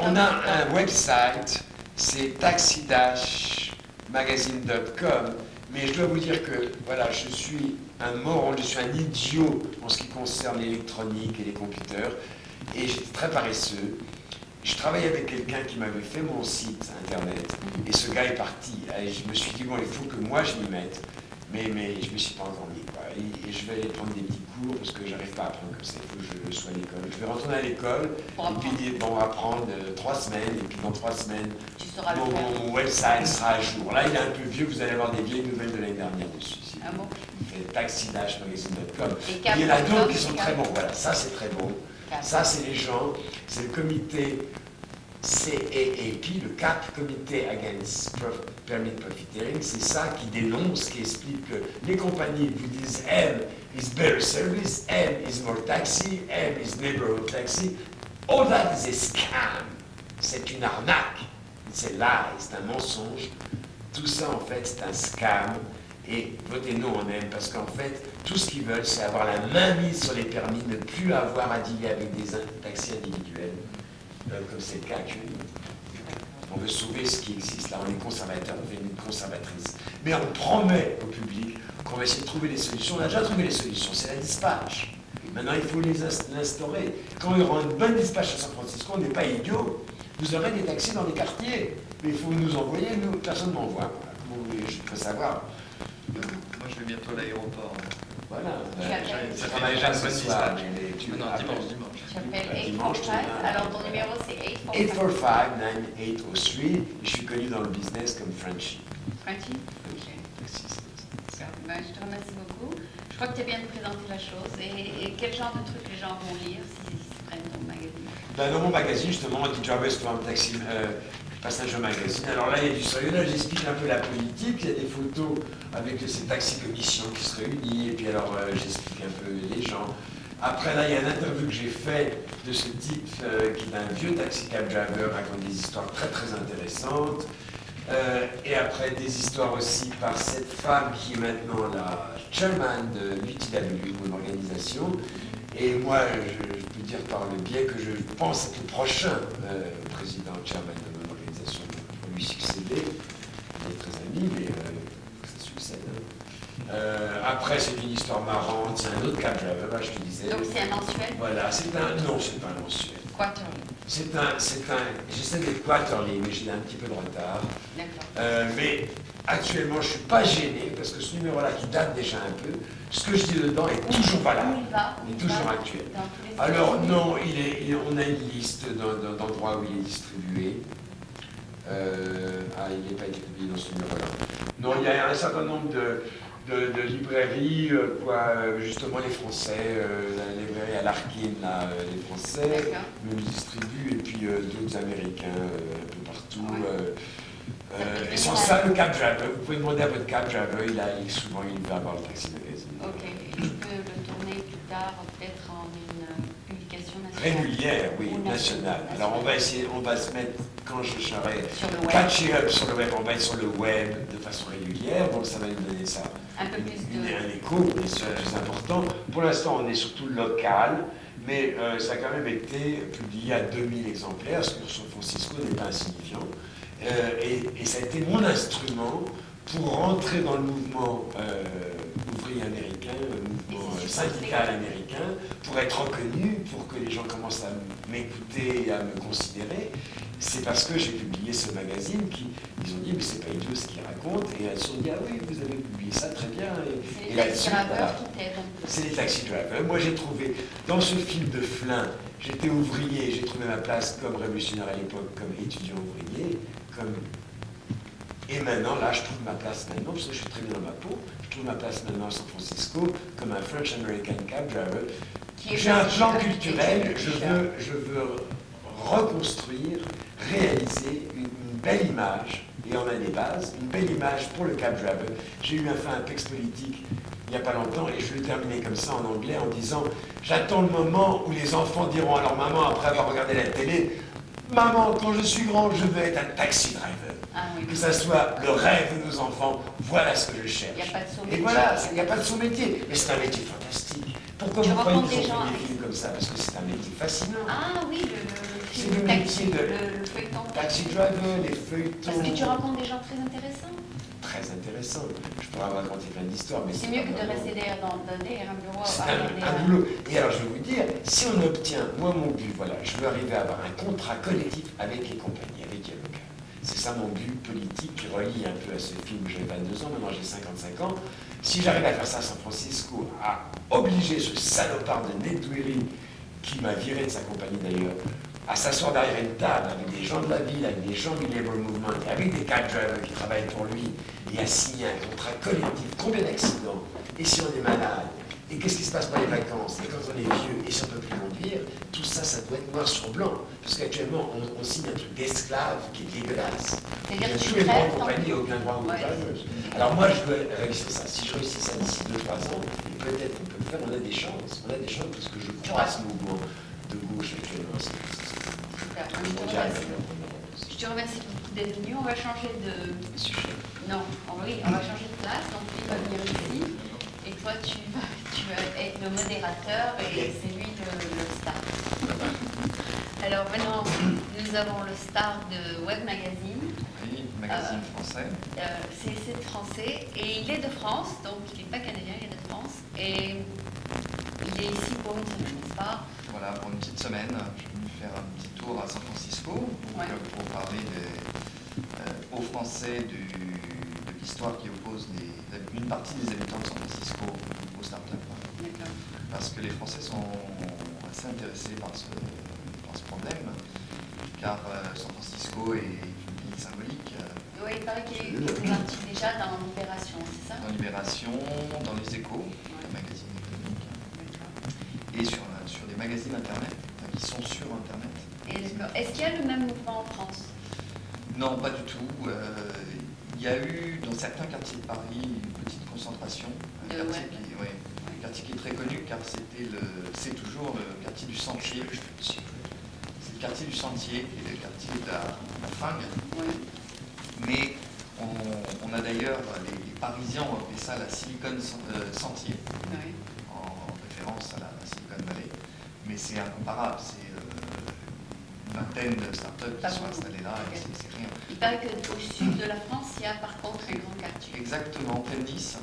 On a un website, c'est taxi-magazine.com. Mais je dois vous dire que, voilà, je suis un moron, je suis un idiot en ce qui concerne l'électronique et les computers. Et j'étais très paresseux. je travaillais avec quelqu'un qui m'avait fait mon site internet, et ce gars est parti. Et je me suis dit, bon, il faut que moi je m'y mette, mais je me suis pas encore mis, quoi. Et je vais aller prendre des petits cours, parce que j'arrive pas à apprendre comme ça, il faut que je sois à l'école. Je vais retourner à l'école, et puis bon, on va prendre 3 semaines, et puis dans 3 semaines, Tu sauras le faire. mon website sera à jour. Là, il est un peu vieux, vous allez avoir des vieilles nouvelles de l'année dernière dessus. Ah bon? taxi-magazine.com. Et Il y en a d'autres qui sont Cap. très bons. Voilà, ça c'est très bon. Cap. Ça c'est les gens, c'est le comité CAAP, le CAP, Comité Against Permit Profiteering, c'est ça qui dénonce, qui explique que les compagnies vous disent M is better service, M is more taxi, M is neighborhood taxi. All that is a scam. C'est une arnaque. C'est lie, c'est un mensonge. Tout ça en fait c'est un scam. Et votez non en M parce qu'en fait tout ce qu'ils veulent c'est avoir la main mise sur les permis, ne plus avoir à dealer avec des taxis individuels. Comme c'est le cas actuellement. On veut sauver ce qui existe. Là, on est conservateur, on fait une conservatrice. Mais on promet au public qu'on va essayer de trouver des solutions. On a déjà trouvé les solutions, c'est la dispatch. Maintenant, il faut les instaurer. Quand il y aura une bonne dispatch à San Francisco, on n'est pas idiots. Vous aurez des taxis dans les quartiers. Mais il faut nous envoyer, nous, personne ne m'envoie. Comment vous voulez, je peux savoir. Moi, je vais bientôt à l'aéroport. Voilà. Ça travaille fait déjà pas une bonne ce soir. dispatch. Non, dimanche. Tu appelles Dimanche, 845. Alors ton numéro c'est 845. 845-9803. Je suis connu dans le business comme Frenchie. Franchi? Ok. Ben, je te remercie beaucoup. Je crois que tu as bien présenté la chose. Et quel genre de trucs les gens vont lire s'ils prennent ton magazine? Ben, dans mon magazine, justement, on dit Drivers from Taxi Passenger Magazine. Alors là, il y a du sérieux. Là, j'explique un peu la politique. Il y a des photos avec ces taxi commissions qui se réunissent. Et puis alors, j'explique un peu les gens. Après, là, il y a une interview que j'ai faite de ce type qui est un vieux taxi cab driver, raconte des histoires très très intéressantes. Et après, des histoires aussi par cette femme qui est maintenant la chairman de l'UTW, mon organisation. Et moi, je peux dire par le biais que je pense être le prochain président chairman de mon organisation pour lui succéder. On est très amis, mais ça succède. Après, c'est une histoire marrante, c'est un autre cab driver, je te disais. Donc c'est un mensuel? Voilà, non, c'est pas un mensuel. Quarterly. J'essaie d'être quarterly, mais j'ai un petit peu de retard. D'accord. Mais actuellement, je ne suis pas gêné, parce que ce numéro-là, qui date déjà un peu, ce que je dis dedans est toujours valable, Il est toujours actuel. Alors non, on a une liste d'endroits où il est distribué. Il n'est pas été publié dans ce numéro-là. Non, il y a un certain nombre de librairies, justement les Français, la librairie à Larkin, là, les Français nous distribuent, et puis d'autres Américains un peu partout. Et sans ça, le cab driver, vous pouvez demander à votre cab driver, souvent il va avoir le taxi magazine. Ok, je peux le tourner plus tard, peut-être en une publication nationale. Régulière, oui, Ou nationale. Alors on va essayer, on va se mettre, quand je serai sur le web. catché up sur le web, on va être sur le web de façon régulière, donc ça va nous donner ça. Un peu plus de... Un écho, bien sûr, plus important. Pour l'instant, on est surtout local, mais ça a quand même été publié à 2000 exemplaires, ce que San Francisco n'est pas insignifiant. Et ça a été mon instrument pour rentrer dans le mouvement ouvrier américain, le mouvement syndical américain, pour être reconnu, pour que les gens commencent à m'écouter et à me considérer. C'est parce que j'ai publié ce magazine ils ont dit mais c'est pas idiot ce qu'il raconte, et elles se sont dit ah oui vous avez publié ça très bien. C'est les taxi drivers qui t'aident. C'est les taxi drivers. Moi j'ai trouvé dans ce film de Flin, j'étais ouvrier, j'ai trouvé ma place comme révolutionnaire à l'époque, comme étudiant ouvrier, et maintenant, là, je trouve ma place maintenant, parce que je suis très bien dans ma peau, je trouve ma place maintenant à San Francisco comme un French-American cab driver. J'ai un plan culturel, je veux reconstruire, réaliser une belle image, et on a des bases, une belle image pour le cab driver. J'ai eu un texte politique il n'y a pas longtemps, et je vais terminer comme ça en anglais en disant « J'attends le moment où les enfants diront à leur maman, après avoir regardé la télé, « Maman, quand je suis grand, je veux être un taxi driver. » Que ça soit le rêve de nos enfants, voilà ce que je cherche. Il n'y a pas de sous-métier. Et voilà, il n'y a pas de sous-métier, mais c'est un métier fantastique. Pourquoi vous croyez qu'ils ont fait des films comme ça? Parce que c'est un métier fascinant. Ah oui, c'est le métier de le feuilleton. Taxi driver, les feuilletons. Parce que tu rencontres des gens très intéressants. Très très intéressant. Je pourrais vous raconter plein d'histoires, mais C'est mieux que pas de vraiment. rester derrière un bureau. C'est à regarder un boulot. Et alors, je vais vous dire, si on obtient, moi, mon but, voilà, je veux arriver à avoir un contrat collectif avec les compagnies, avec Yellow Cab. C'est ça mon but politique qui relie un peu à ce film où j'avais 22 ans, maintenant j'ai 55 ans. Si j'arrive à faire ça à San Francisco, à obliger ce salopard de Ned Dwelly, qui m'a viré de sa compagnie d'ailleurs, à s'asseoir derrière une table avec des gens de la ville, avec des gens du Labour Movement, et avec des cab drivers qui travaillent pour lui, et à signer un contrat collectif, combien d'accidents, et si on est malade, et qu'est-ce qui se passe pour les vacances, et quand on est vieux, et si on ne peut plus conduire, tout ça, ça doit être noir sur blanc. Parce qu'actuellement, on signe un truc d'esclave qui est dégueulasse. Il y a tous les grandes compagnies, aucun droit aux drivers. Alors moi, je dois réussir ça. Si je réussis ça d'ici 2-3 ans, et peut-être qu'on peut le faire, on a des chances. On a des chances parce que je crois à ce mouvement de gauche actuellement. Je te remercie d'être venu. On va changer de sujet. Non, oui, on va changer de place. Donc, lui va venir ici. Et toi, tu vas être le modérateur et c'est lui le star. Alors maintenant, nous avons le star de Web Magazine. Oui, magazine français. C'est français et il est de France, donc il n'est pas canadien, il est de France. Et il est ici pour une semaine, n'est-ce pas? Voilà, pour une petite semaine, je suis venu faire un petit tour à San Francisco donc, Ouais. pour parler aux Français de l'histoire qui oppose une partie des habitants de San Francisco aux startups. D'accord. Parce que les Français sont assez intéressés par ce problème, car San Francisco est une ville symbolique. Oui, il paraît qu'il est parti déjà dans Libération, c'est ça? Dans Libération, dans les Échos, un magazine économique, D'accord. et sur des magazines Internet, qui sont sur Internet. Est-ce qu'il y a le même mouvement en France? Non, pas du tout. Il y a eu dans certains quartiers de Paris une petite concentration. Un quartier qui est très connu car c'est toujours le quartier du Sentier. C'est le quartier du Sentier qui est le quartier de la fringue. Oui. Mais on a d'ailleurs, les Parisiens ont appelé ça la Silicon Sentier, Oui. en référence à la Silicon Valley. Mais c'est incomparable. C'est une vingtaine de startups qui sont installées là et c'est rien. Il paraît qu'au sud de la France, il y a par contre un grand quartier. Exactement, près de Nice.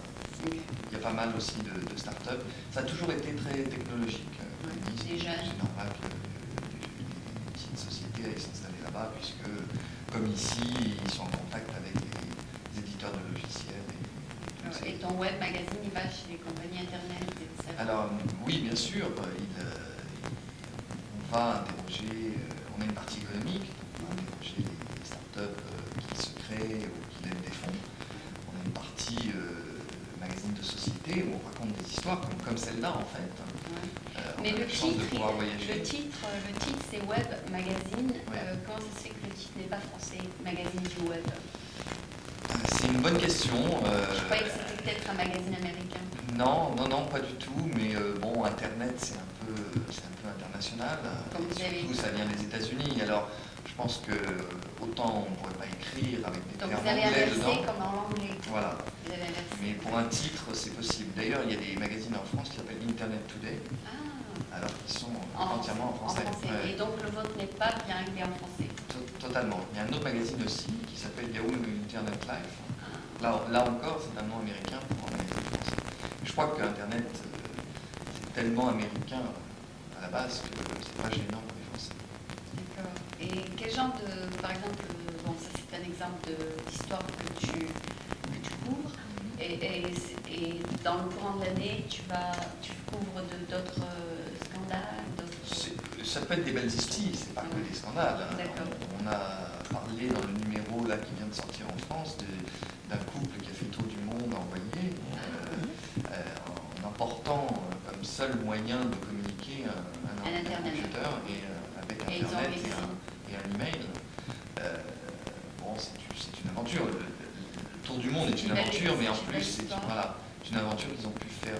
Oui. Il y a pas mal aussi de startups. Ça a toujours été très technologique. Nice, Des jeunes. c'est normal que les petites sociétés aillent s'installer là-bas, puisque, comme ici, ils sont en contact avec les éditeurs de logiciels. Et ton web magazine, il va chez les compagnies Internet, etc. Alors, oui, bien sûr, on va interroger, on a une partie économique, on va interroger les startups qui se créent ou qui lèvent des fonds. On a une partie magazine de société où on raconte des histoires comme celle-là en fait. Mais on a le la chance titre, de pouvoir voyager. le titre c'est Web Magazine. Ouais. Comment ça se fait que le titre n'est pas français, Magazine du Web? C'est une bonne question. Je croyais que c'était peut-être un magazine américain. Non, pas du tout, mais bon, Internet c'est un peu international. Comme vous avez Surtout, dit. ça vient des États-Unis. Alors, je pense que autant on ne pourrait pas écrire avec des Donc termes vous avez anglais inversé dedans. comme en anglais. Voilà. Vous avez inversé. Mais pour un titre, c'est possible. D'ailleurs, il y a des magazines en France qui s'appellent Internet Today, Ah, alors qu'ils sont entièrement en français. Ouais. Et donc le vôtre n'est pas bien écrit en français. Totalement. Il y a un autre magazine aussi qui s'appelle Yahoo Internet Life. Là encore, c'est un nom américain pour un magazine français. Je crois que Internet, c'est tellement américain à la base que c'est pas gênant pour les Français. D'accord. Et quel genre de, par exemple, bon, ça c'est un exemple d'histoire que tu couvres, et dans le courant de l'année, tu couvres d'autres scandales, Ça peut être des belles histoires, c'est pas que des scandales. Hein. D'accord. On a parlé dans le numéro là qui vient de sortir en France d'un couple qui a fait le tour du monde envoyé en important comme seul moyen de communiquer un computer et avec Internet et un email. Bon, c'est une aventure. Le tour du monde est une aventure, mais en plus c'est une aventure qu'ils ont pu faire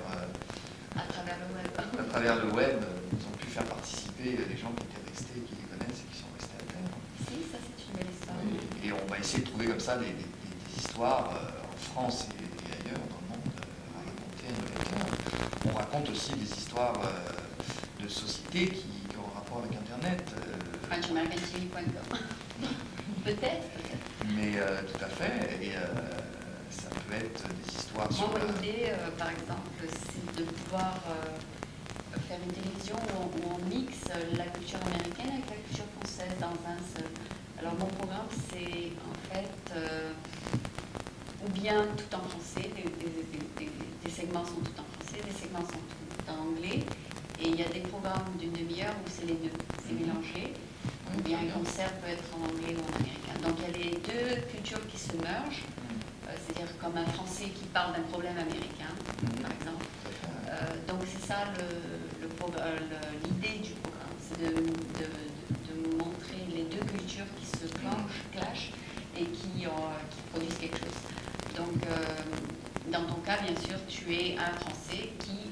à travers le web. à travers le web. Ils ont pu faire participer les gens qui étaient restés, qui les connaissent et qui sont restés à terre. Si, ça c'est une belle histoire. Et on va essayer de trouver comme ça des histoires en France et ailleurs dans le monde à raconter à nos lecteurs. On raconte aussi des histoires de sociétés qui ont un rapport avec Internet. FrenchAmericanTV.com. Peut-être. Mais tout à fait. Et ça peut être des histoires Moi, sur mon idée, par exemple, c'est de pouvoir faire une télévision où on mixe la culture américaine avec la culture française dans un seul. Alors mon programme, c'est en fait ou bien tout en français, des segments sont tout en français, des segments sont tout en anglais, et il y a des programmes d'une demi-heure où c'est les deux, c'est mélangé, ou bien un concert peut être en anglais ou en américain. Donc il y a les deux cultures qui se mergent, c'est-à-dire comme un français qui parle d'un problème américain, par exemple. Donc c'est ça l'idée du programme, c'est de montrer les deux cultures qui se clashent et qui produisent quelque chose. Donc dans ton cas, bien sûr, tu es un Français qui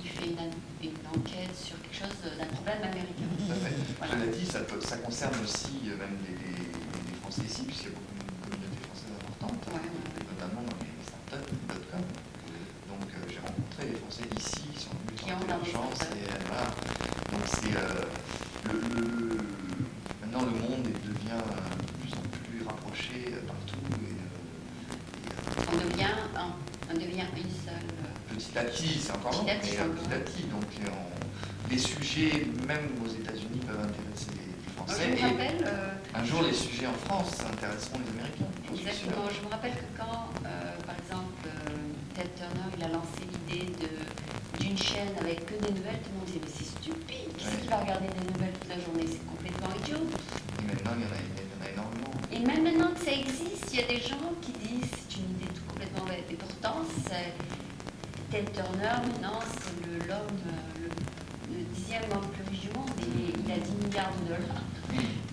fait une enquête sur quelque chose d'un problème américain. Tout à fait. Voilà. Cela dit, ça concerne aussi même les Français ici, puisqu'il y a beaucoup de communautés françaises importantes, notamment dans les startups.com. Donc j'ai rencontré les Français ici qui sont venus Qui ont tenter leur chance. Et, voilà. Donc c'est maintenant le monde devient de plus en plus rapproché partout. On devient une seule. Petit à petit, c'est encore long, mais petit à petit. Donc les sujets, même aux États-Unis, peuvent intéresser les Français. Je me rappelle, un jour, les sujets en France intéresseront les Américains. Exactement. Je me rappelle que quand, par exemple, Ted Turner, il a lancé l'idée d'une chaîne avec que des nouvelles, tout le monde disait mais c'est stupide, qui c'est qui va regarder des nouvelles toute la journée, c'est complètement idiot. Et maintenant, il y en a énormément. Et même maintenant que ça existe, il y a des gens qui disent c'est une idée tout complètement bête. Et pourtant, Ted Turner, maintenant, c'est l'homme, le 10e homme le plus riche du monde. Il a 10 milliards de dollars.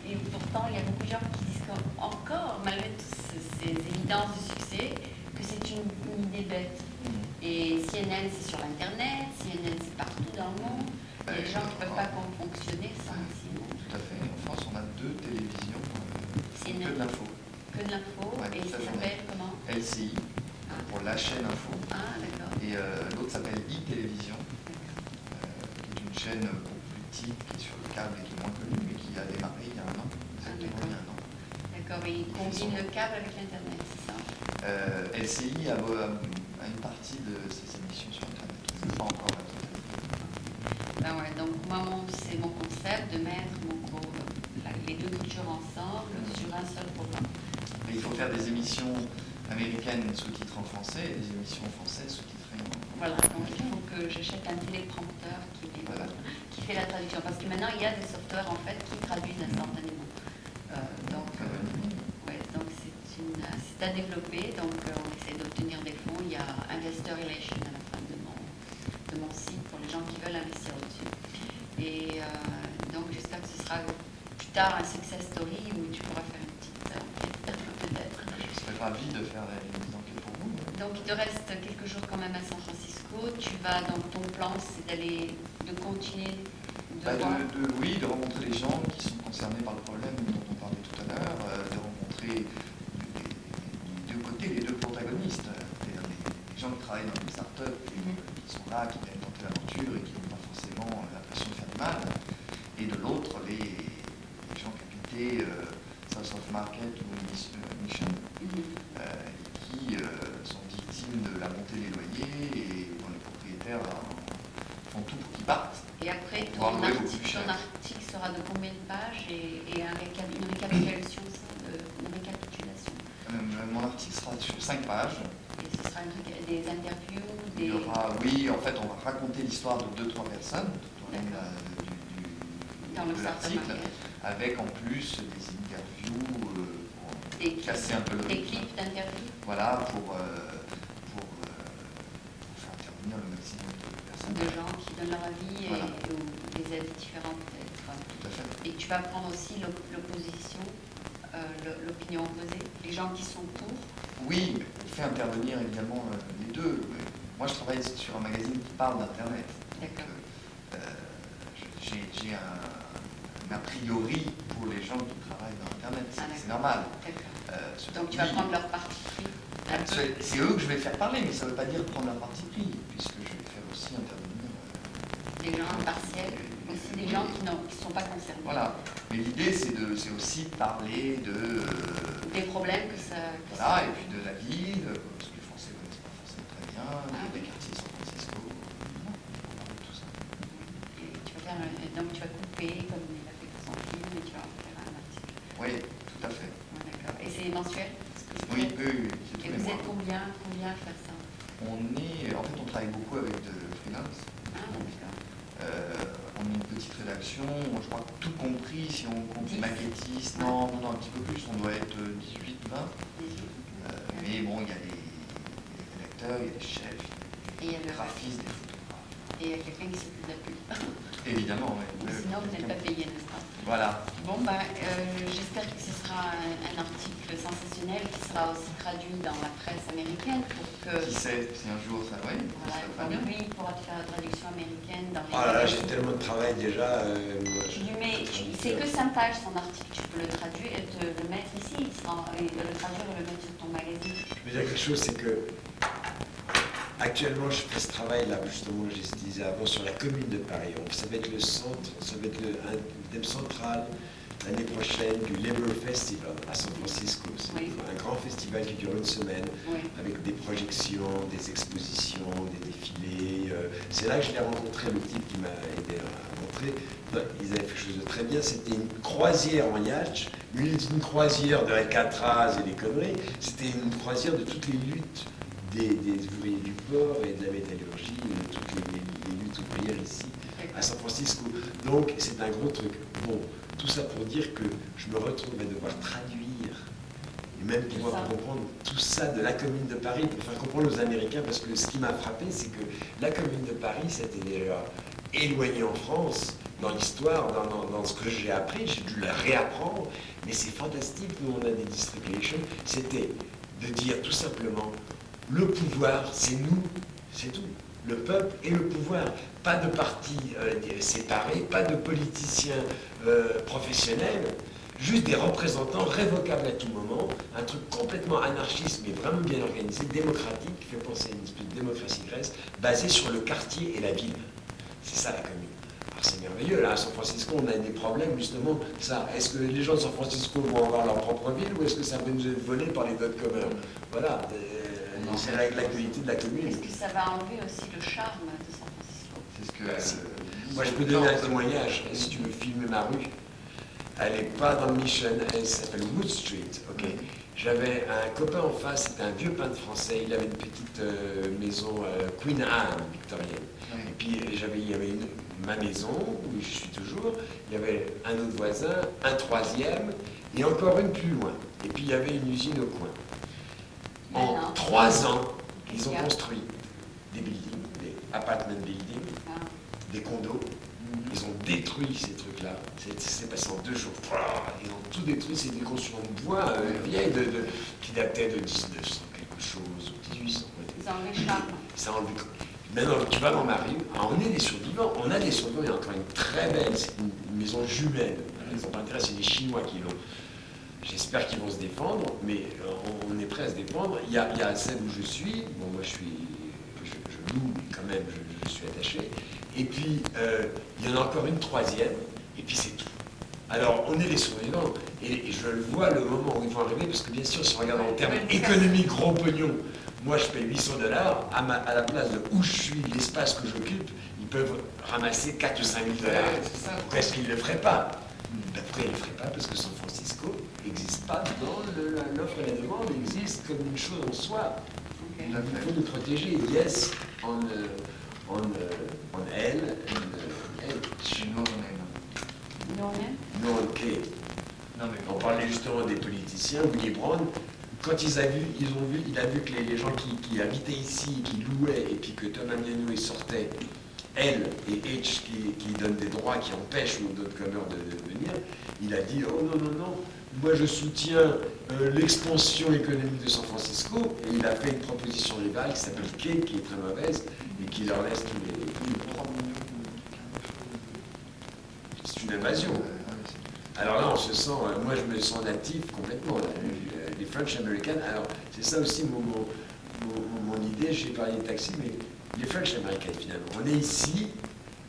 Et pourtant, il y a beaucoup de gens qui disent encore, malgré toutes ces évidences de succès, que c'est une idée bête. Et CNN, c'est sur Internet, CNN, c'est partout dans le monde. Il y a des gens qui ne peuvent pas fonctionner sans CNN. Tout à fait. En France, on a 2 télévisions, que de l'info. Que de l'info, Ouais, et ça s'appelle comment? LCI, pour la chaîne info. Ah, d'accord. Et l'autre s'appelle e-télévision, qui est une chaîne beaucoup plus petite, qui est sur le câble et qui est moins connue, mais qui a démarré il y a un an. Exactement il y a un an. D'accord, et il combine le câble avec l'Internet, c'est ça? LCI a une partie de ses émissions sur Internet, pas encore la totalité. Ben ouais, donc moi, c'est mon concept de mettre les deux cultures ensemble sur un seul programme. Mais il faut faire des émissions américaines sous-titrées en français et des émissions françaises sous-titrées en français. Voilà, donc il faut que j'achète un téléprompteur qui fait la traduction. Parce que maintenant, il y a des softwares en fait qui traduisent instantanément. Donc c'est à développer. Donc on essaie d'obtenir des fonds. Il y a Investor Relation à la fin de mon site pour les gens qui veulent investir dessus. Et donc j'espère que ce sera plus tard un success story où tu pourras faire une petite enquête peut-être. Je serais ravi de faire des enquêtes pour vous. Donc il te reste quelques jours quand même à San Francisco. Donc ton plan c'est de continuer de rencontrer les gens qui sont concernés par le problème dont on parlait tout à l'heure, de rencontrer des deux côtés, les deux protagonistes, c'est-à-dire les gens qui travaillent dans les startups, qui sont là, qui viennent tenter l'aventure et qui n'ont pas forcément l'impression de faire du mal, et de l'autre, les gens qui habitaient South of Market ou Mission, qui sont victimes de la montée des loyers et dont les propriétaires font tout pour qu'ils partent. Et après, ton article sera de combien de pages et une récapitulation Mon article sera sur 5 pages. Et ce sera des interviews, Il y aura, oui, en fait, on va raconter l'histoire de 2-3 personnes dans l'article, avec en plus des interviews pour casser un peu le rythme. Des clips d'interviews. Voilà, pour faire intervenir le maximum de personnes. De gens qui donnent leur avis Voilà. et des avis différents peut-être. Tout à fait. Et tu vas prendre aussi l'opposition, l'opinion opposée, les gens qui sont pour. Oui, on fait intervenir également les deux. Moi, je travaille sur un magazine qui parle d'Internet. D'accord. J'ai un a priori pour les gens qui travaillent dans Internet. C'est normal. Donc tu vas prendre leur parti pris. C'est eux que je vais faire parler, mais ça ne veut pas dire prendre leur parti pris, puisque je vais faire aussi intervenir des gens impartiels. aussi des gens qui ne sont pas concernés. Voilà. Mais l'idée, c'est aussi de parler de... Des problèmes que ça... Voilà, et puis de la ville, parce que les Français ne connaissent pas forcément très bien, des quartiers de San Francisco, on va parler de tout ça. Et tu vas faire donc tu vas couper, comme il a fait pour son film, et tu vas en faire un article. Oui, tout à fait. Ouais, d'accord. Et c'est mensuel? Oui, c'est Et tous les vous mois. êtes combien à faire ça? En fait, on travaille beaucoup avec de freelance. Ah, d'accord. On a une petite rédaction, je crois que tout compris, si on compte 10. les maquettistes, non, un petit peu plus, on doit être 18, 20. Mais bon, il y a les rédacteurs, il y a les chefs, Et il y a les le graphistes, des photographes. Et il y a quelqu'un qui s'occupe de la pub. Évidemment, oui. Sinon, vous n'êtes pas payé, n'est-ce pas? Voilà. Bon, j'espère que ce sera un article sensationnel qui sera aussi traduit dans la presse américaine pour que... Qui sait si un jour ça, oui, Voilà, ça va bien. lui, il pourra te faire la traduction américaine dans les... Oh là là, j'ai tellement de travail déjà. C'est que 5 pages son article, tu peux le traduire et le mettre ici, et le traduire et le mettre sur ton magazine. Mais il y a quelque chose, c'est que actuellement, je fais ce travail-là, justement, je disais avant, sur la commune de Paris. Ça va être le centre, ça va être un thème central l'année prochaine du Labour Festival à San Francisco. C'est Oui. un grand festival qui dure une semaine, Oui. avec des projections, des expositions, des défilés. C'est là que je l'ai rencontré, le type qui m'a aidé à montrer. Ils avaient fait quelque chose de très bien. C'était une croisière en yacht, une croisière de Alcatraz et des conneries. C'était une croisière de toutes les luttes des ouvriers du port et de la métallurgie, de toutes les luttes ouvrières ici à San Francisco. Donc c'est un gros truc. Bon, tout ça pour dire que je me retrouve à devoir traduire et même pouvoir comprendre tout ça de la Commune de Paris pour faire comprendre aux Américains, parce que ce qui m'a frappé, c'est que la Commune de Paris s'était déjà éloignée en France dans l'histoire, dans ce que j'ai appris, j'ai dû la réapprendre, mais c'est fantastique, nous on a des distributions, c'était de dire tout simplement, le pouvoir c'est nous, c'est tout. Le peuple et le pouvoir. Pas de partis séparés, pas de politiciens professionnels, juste des représentants révocables à tout moment, un truc complètement anarchiste mais vraiment bien organisé, démocratique, qui fait penser à une espèce de démocratie grecque, basée sur le quartier et la ville. C'est ça la commune. Alors c'est merveilleux, là à San Francisco on a des problèmes justement, ça. Est-ce que les gens de San Francisco vont avoir leur propre ville ou est-ce que ça va nous être volé par les dot-comers? Voilà. C'est l'actualité de la commune. Est-ce que ça va enlever aussi le charme de San Francisco? C'est ce que... Moi, je peux donner un témoignage. Si tu veux filmer ma rue, elle n'est pas dans Mission, elle s'appelle Wood Street. Ok. J'avais un copain en face, c'était un vieux peintre français. Il avait une petite maison Queen Anne victorienne. Oui. Et puis il y avait ma maison où je suis toujours. Il y avait un autre voisin, un troisième et encore une plus loin. Et puis il y avait une usine au coin. En 3 ans, ils ont construit des buildings, des apartment buildings, des condos. Ils ont détruit ces trucs-là. C'est passé en 2 jours. Ils ont tout détruit. C'est des constructions de bois vieilles qui dataient de 1900 quelque chose, ou 1800. Ça enlève le charme. Ça enlève. Maintenant, tu vas dans ma rue, on est des survivants. On a des survivants. Il y a encore une très belle, c'est une maison jumelle. Ils n'ont pas intérêt, c'est les Chinois qui l'ont. J'espère qu'ils vont se défendre, mais on est prêt à se défendre. Il y a celle où je suis, bon moi je loue, mais quand même je suis attaché. Et puis il y en a encore une troisième, et puis c'est tout. Alors on est les survivants, et je le vois le moment où ils vont arriver, parce que bien sûr si on regarde en termes économiques, gros pognon, moi je paye $800, à la place de où je suis, l'espace que j'occupe, ils peuvent ramasser 4 ou 5 000 $. Pourquoi est-ce qu'ils ne le feraient pas? Pourquoi ils ne le feraient pas? Parce que San Francisco n'existe pas dans l'offre et la demande, existe comme une chose en soi. Okay. Il faut nous protéger. Yes, on L, Chez nous, on Non, même. non, ok. Non, mais On parlait justement des politiciens. Willy Brown, quand il a vu que les gens qui habitaient ici, qui louaient, et puis que Tom Amiano sortait, L et H qui donnent des droits, qui empêchent aux dot-comers de venir, il a dit « Oh non, non, non, moi je soutiens l'expansion économique de San Francisco » et il a fait une proposition rivale qui s'appelle Kay, qui est très mauvaise et qui leur laisse tous les 3 millions. C'est une invasion. Alors là, on se sent, moi je me sens natif complètement, là, les French Americans. Alors c'est ça aussi mon idée, j'ai parlé de taxi, mais les French Americans finalement. On est ici,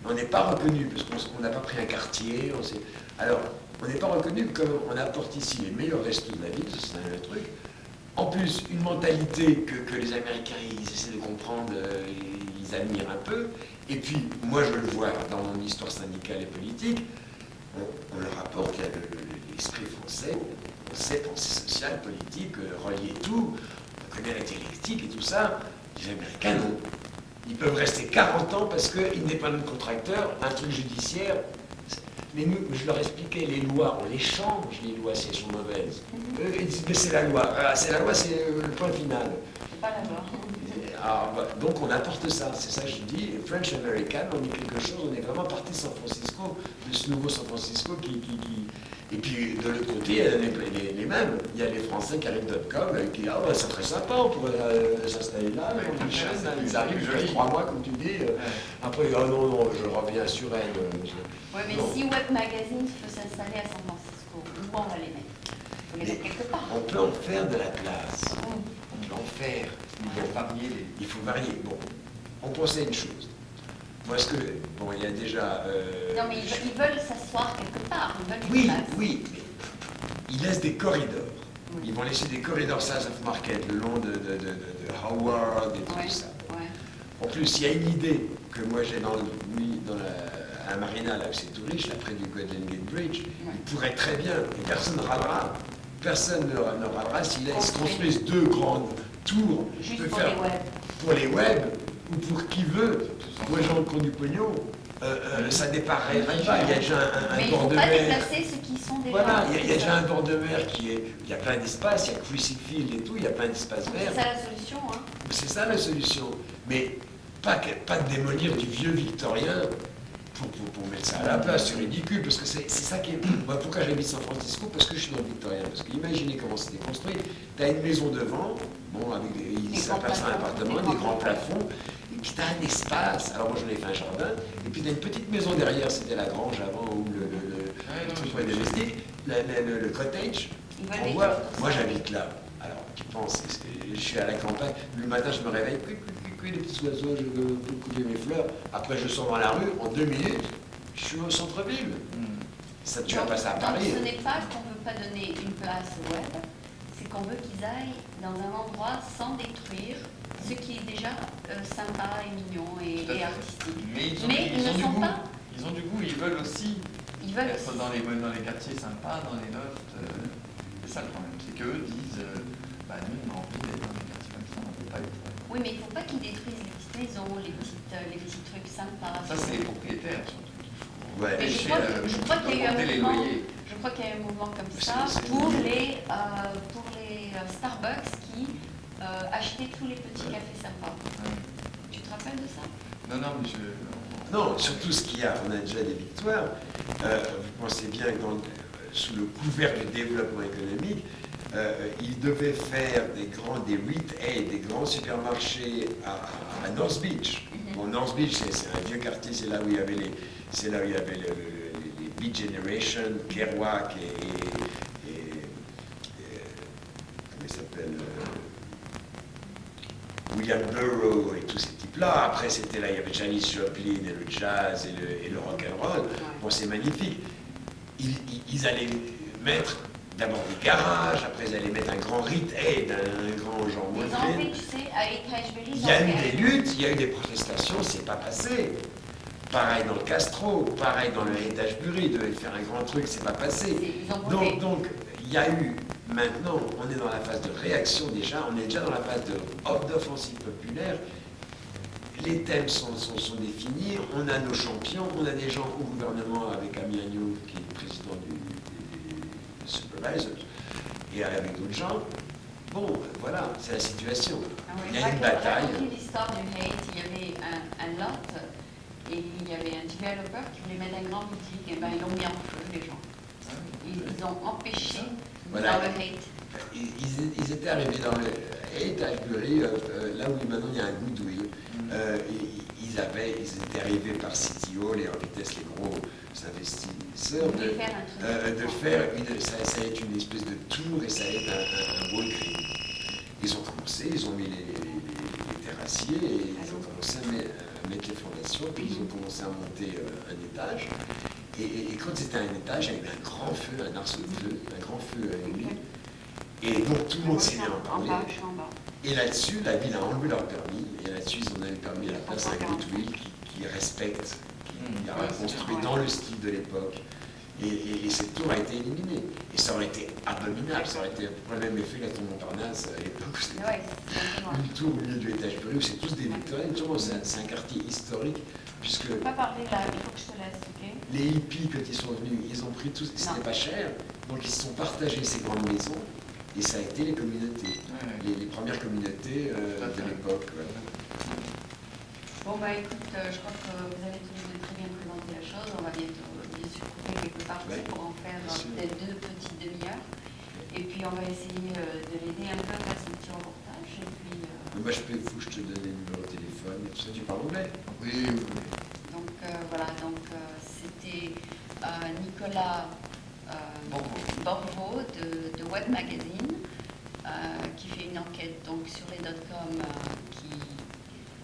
On n'est pas reconnu, parce qu'on n'a pas pris un quartier. Alors, on n'est pas reconnu comme on apporte ici les meilleurs restos de la ville, ça c'est un truc. En plus, une mentalité que les Américains, ils essaient de comprendre, ils admirent un peu. Et puis, moi je le vois dans mon histoire syndicale et politique, on leur apporte l'esprit français, on sait penser social, politique, relier tout, on connaît la dialectique et tout ça. Les Américains, non. Ils peuvent rester 40 ans parce qu'ils n'est pas notre contracteur, un truc judiciaire. Mais nous, je leur expliquais, les lois, on les change, les lois, si elles sont mauvaises. Eux, ils disent, mais c'est la loi. Ah, c'est la loi, c'est le point final. C'est pas la loi. Alors, donc on apporte ça, c'est ça que je dis. French American, on est quelque chose, on est vraiment parti de San Francisco, de ce nouveau San Francisco Et puis de l'autre côté, il y a les mêmes. Il y a les Français qui arrivent .com qui disent, ah ouais, c'est très sympa, on pourrait s'installer là, ils arrivent, je reste 3 mois, comme tu dis. Après, oh non, je reviens sur elle. Oui, mais si Web Magazine peut s'installer à San Francisco, où on va les mettre? Il faut les mettre quelque part. On peut en faire de la place. On peut en faire. Il faut varier. Bon, on pensait une chose. Moi, bon, il y a déjà... Non, mais ils veulent s'asseoir quelque part. Ils veulent une Oui, place. oui, mais ils laissent des corridors. Ils vont laisser des corridors South of Market le long de Howard et tout ça. Ouais. En plus, il y a une idée que moi j'ai à la marina, là où c'est tout riche, là près du Golden Gate Bridge. Il pourrait très bien, et personne ne râlera. Personne ne râlera s'ils construisent 2 grandes tours. Juste pour les web. Pour les web, ou pour qui veut, pour les gens qui ont du pognon. Ça déparerait pas. Il y a déjà un bord de mer. Mais il ne faut pas déplacer ceux qui sont déjà... Voilà, il y a déjà un bord de mer il y a plein d'espace, il y a Crucifield et tout, il y a plein d'espaces verts. C'est ça la solution, hein. C'est ça la solution. Mais pas de démolir du vieux victorien pour mettre ça à la place, c'est ridicule, parce que c'est ça qui est... Moi, pourquoi j'habite San Francisco? Parce que je suis dans le victorien. Parce que imaginez comment c'était construit. Tu as une maison devant, bon, avec ça passe un appartement, des grands plafonds, et puis tu as un espace. Alors moi, j'en ai fait un jardin, et puis tu as une petite maison derrière, c'était la grange avant, ou le truc pour les domestiques, le cottage. Moi, j'habite là. Alors, tu penses, je suis à la campagne, le matin, je me réveille, les petits oiseaux, je veux couper mes fleurs. Après, je sors dans la rue, en 2 minutes, je suis au centre-ville. Ça, tu vas passer à Paris. Donc, ce n'est pas qu'on ne veut pas donner une place au web, c'est qu'on veut qu'ils aillent dans un endroit sans détruire ce qui est déjà sympa et mignon et artistique. Mais ils ne sont pas... Ils ont du goût, ils veulent aussi être dans les quartiers sympas, dans les lofts. C'est ça le problème, c'est qu'eux disent, nous, on a envie d'être dans des quartiers comme ça, on ne peut pas être... Oui, mais il ne faut pas qu'ils détruisent les petites maisons, les petits trucs sympas. Ça, c'est les propriétaires, surtout. Ouais. Mais je crois qu'il y a eu un mouvement comme ça pour les Starbucks qui achetaient tous les petits cafés sympas. Tu te rappelles de ça? Non, mais Non, surtout ce qu'il y a, on a déjà des victoires. Vous pensez bien que sous le couvert du développement économique, ils devaient faire des retail, des grands supermarchés à North Beach. Bon, North Beach, c'est un vieux quartier, c'est là où il y avait les Beat Generation, Kerouac et comment il s'appelle, William Burroughs et tous ces types-là. Après, c'était là, il y avait Janis Joplin et le jazz et le rock'n'roll. Bon, c'est magnifique. Ils allaient mettre d'abord des garages, après ils allaient mettre un grand retail, un grand genre Ils ont fait, tu sais, à Etage-Belly, il y a eu des luttes, il y a eu des protestations, c'est pas passé. Pareil dans le Castro, pareil dans le Heritage-Bury, ils devaient faire un grand truc, c'est pas passé. Donc, il y a eu, maintenant, on est dans la phase de réaction déjà, on est déjà dans la phase d'offensive populaire. Les thèmes sont définis, on a nos champions, on a des gens au gouvernement avec Ami Agnew, qui est le président du Supervisors, et avec d'autres gens. Bon, voilà, c'est la situation. Il y a une bataille. Dans l'histoire du hate, il y avait un lot, et il y avait un développeur qui voulait mettre un grand boutique, et ben ils l'ont mis en feu, les gens. Ils ont empêché dans le hate. Ils étaient arrivés dans le Heritage-Bury, là où maintenant il y a un Goodwill. Ils étaient arrivés par City Hall et en vitesse les gros investisseurs de faire ça allait être une espèce de tour et ça allait être un Wall Street. Ils ont commencé, ils ont mis les terrassiers et ils ont commencé à mettre les fondations, puis ils ont commencé à monter un étage. Et quand c'était un étage, il y avait un grand feu, un arceau de feu, un grand feu à lui. Et donc tout le monde s'est mis en En parler. bas, je suis en bas. Et là-dessus, la ville a enlevé leur permis. Et là-dessus, ils ont donné le permis à la place à Goodwill qui respecte, qui a reconstruit dans le style de l'époque. Et cette tour a été éliminée. Et ça aurait été abominable. Ça aurait été le même effet que la tour Montparnasse à l'époque. C'était Ouais, c'est vraiment. une tour au milieu de l'étage périlleux. C'est tous des victoriens. C'est un quartier historique. Puisque Je peux pas parler là, il faut que je te laisse, ok? les hippies, quand ils sont venus, ils ont pris tout. C'était pas cher. Donc ils se sont partagés ces grandes maisons. Et ça a été les communautés. Les premières communautés de l'époque. Ouais. Bon, bah écoute, je crois que vous avez tous les deux très bien présenté la chose. On va bientôt, bien sûr, couper quelques parties pour en faire peut-être 2 petites demi-heures. Et puis, on va essayer de l'aider un peu à faire son petit reportage. Et puis, Moi, faut que je te donne les numéros de téléphone et tout ça. Tu parles anglais? Oui. donc, voilà, donc c'était Nicolas Borvo de Web Magazine qui fait une enquête donc, sur les .com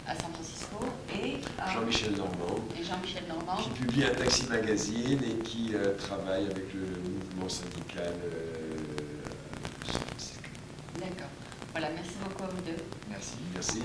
à San Francisco et Jean-Michel Normand. Jean-Michel Normand. Qui publie un taxi magazine et qui travaille avec le mouvement syndical. D'accord. Voilà, merci beaucoup à vous deux. Merci. Merci.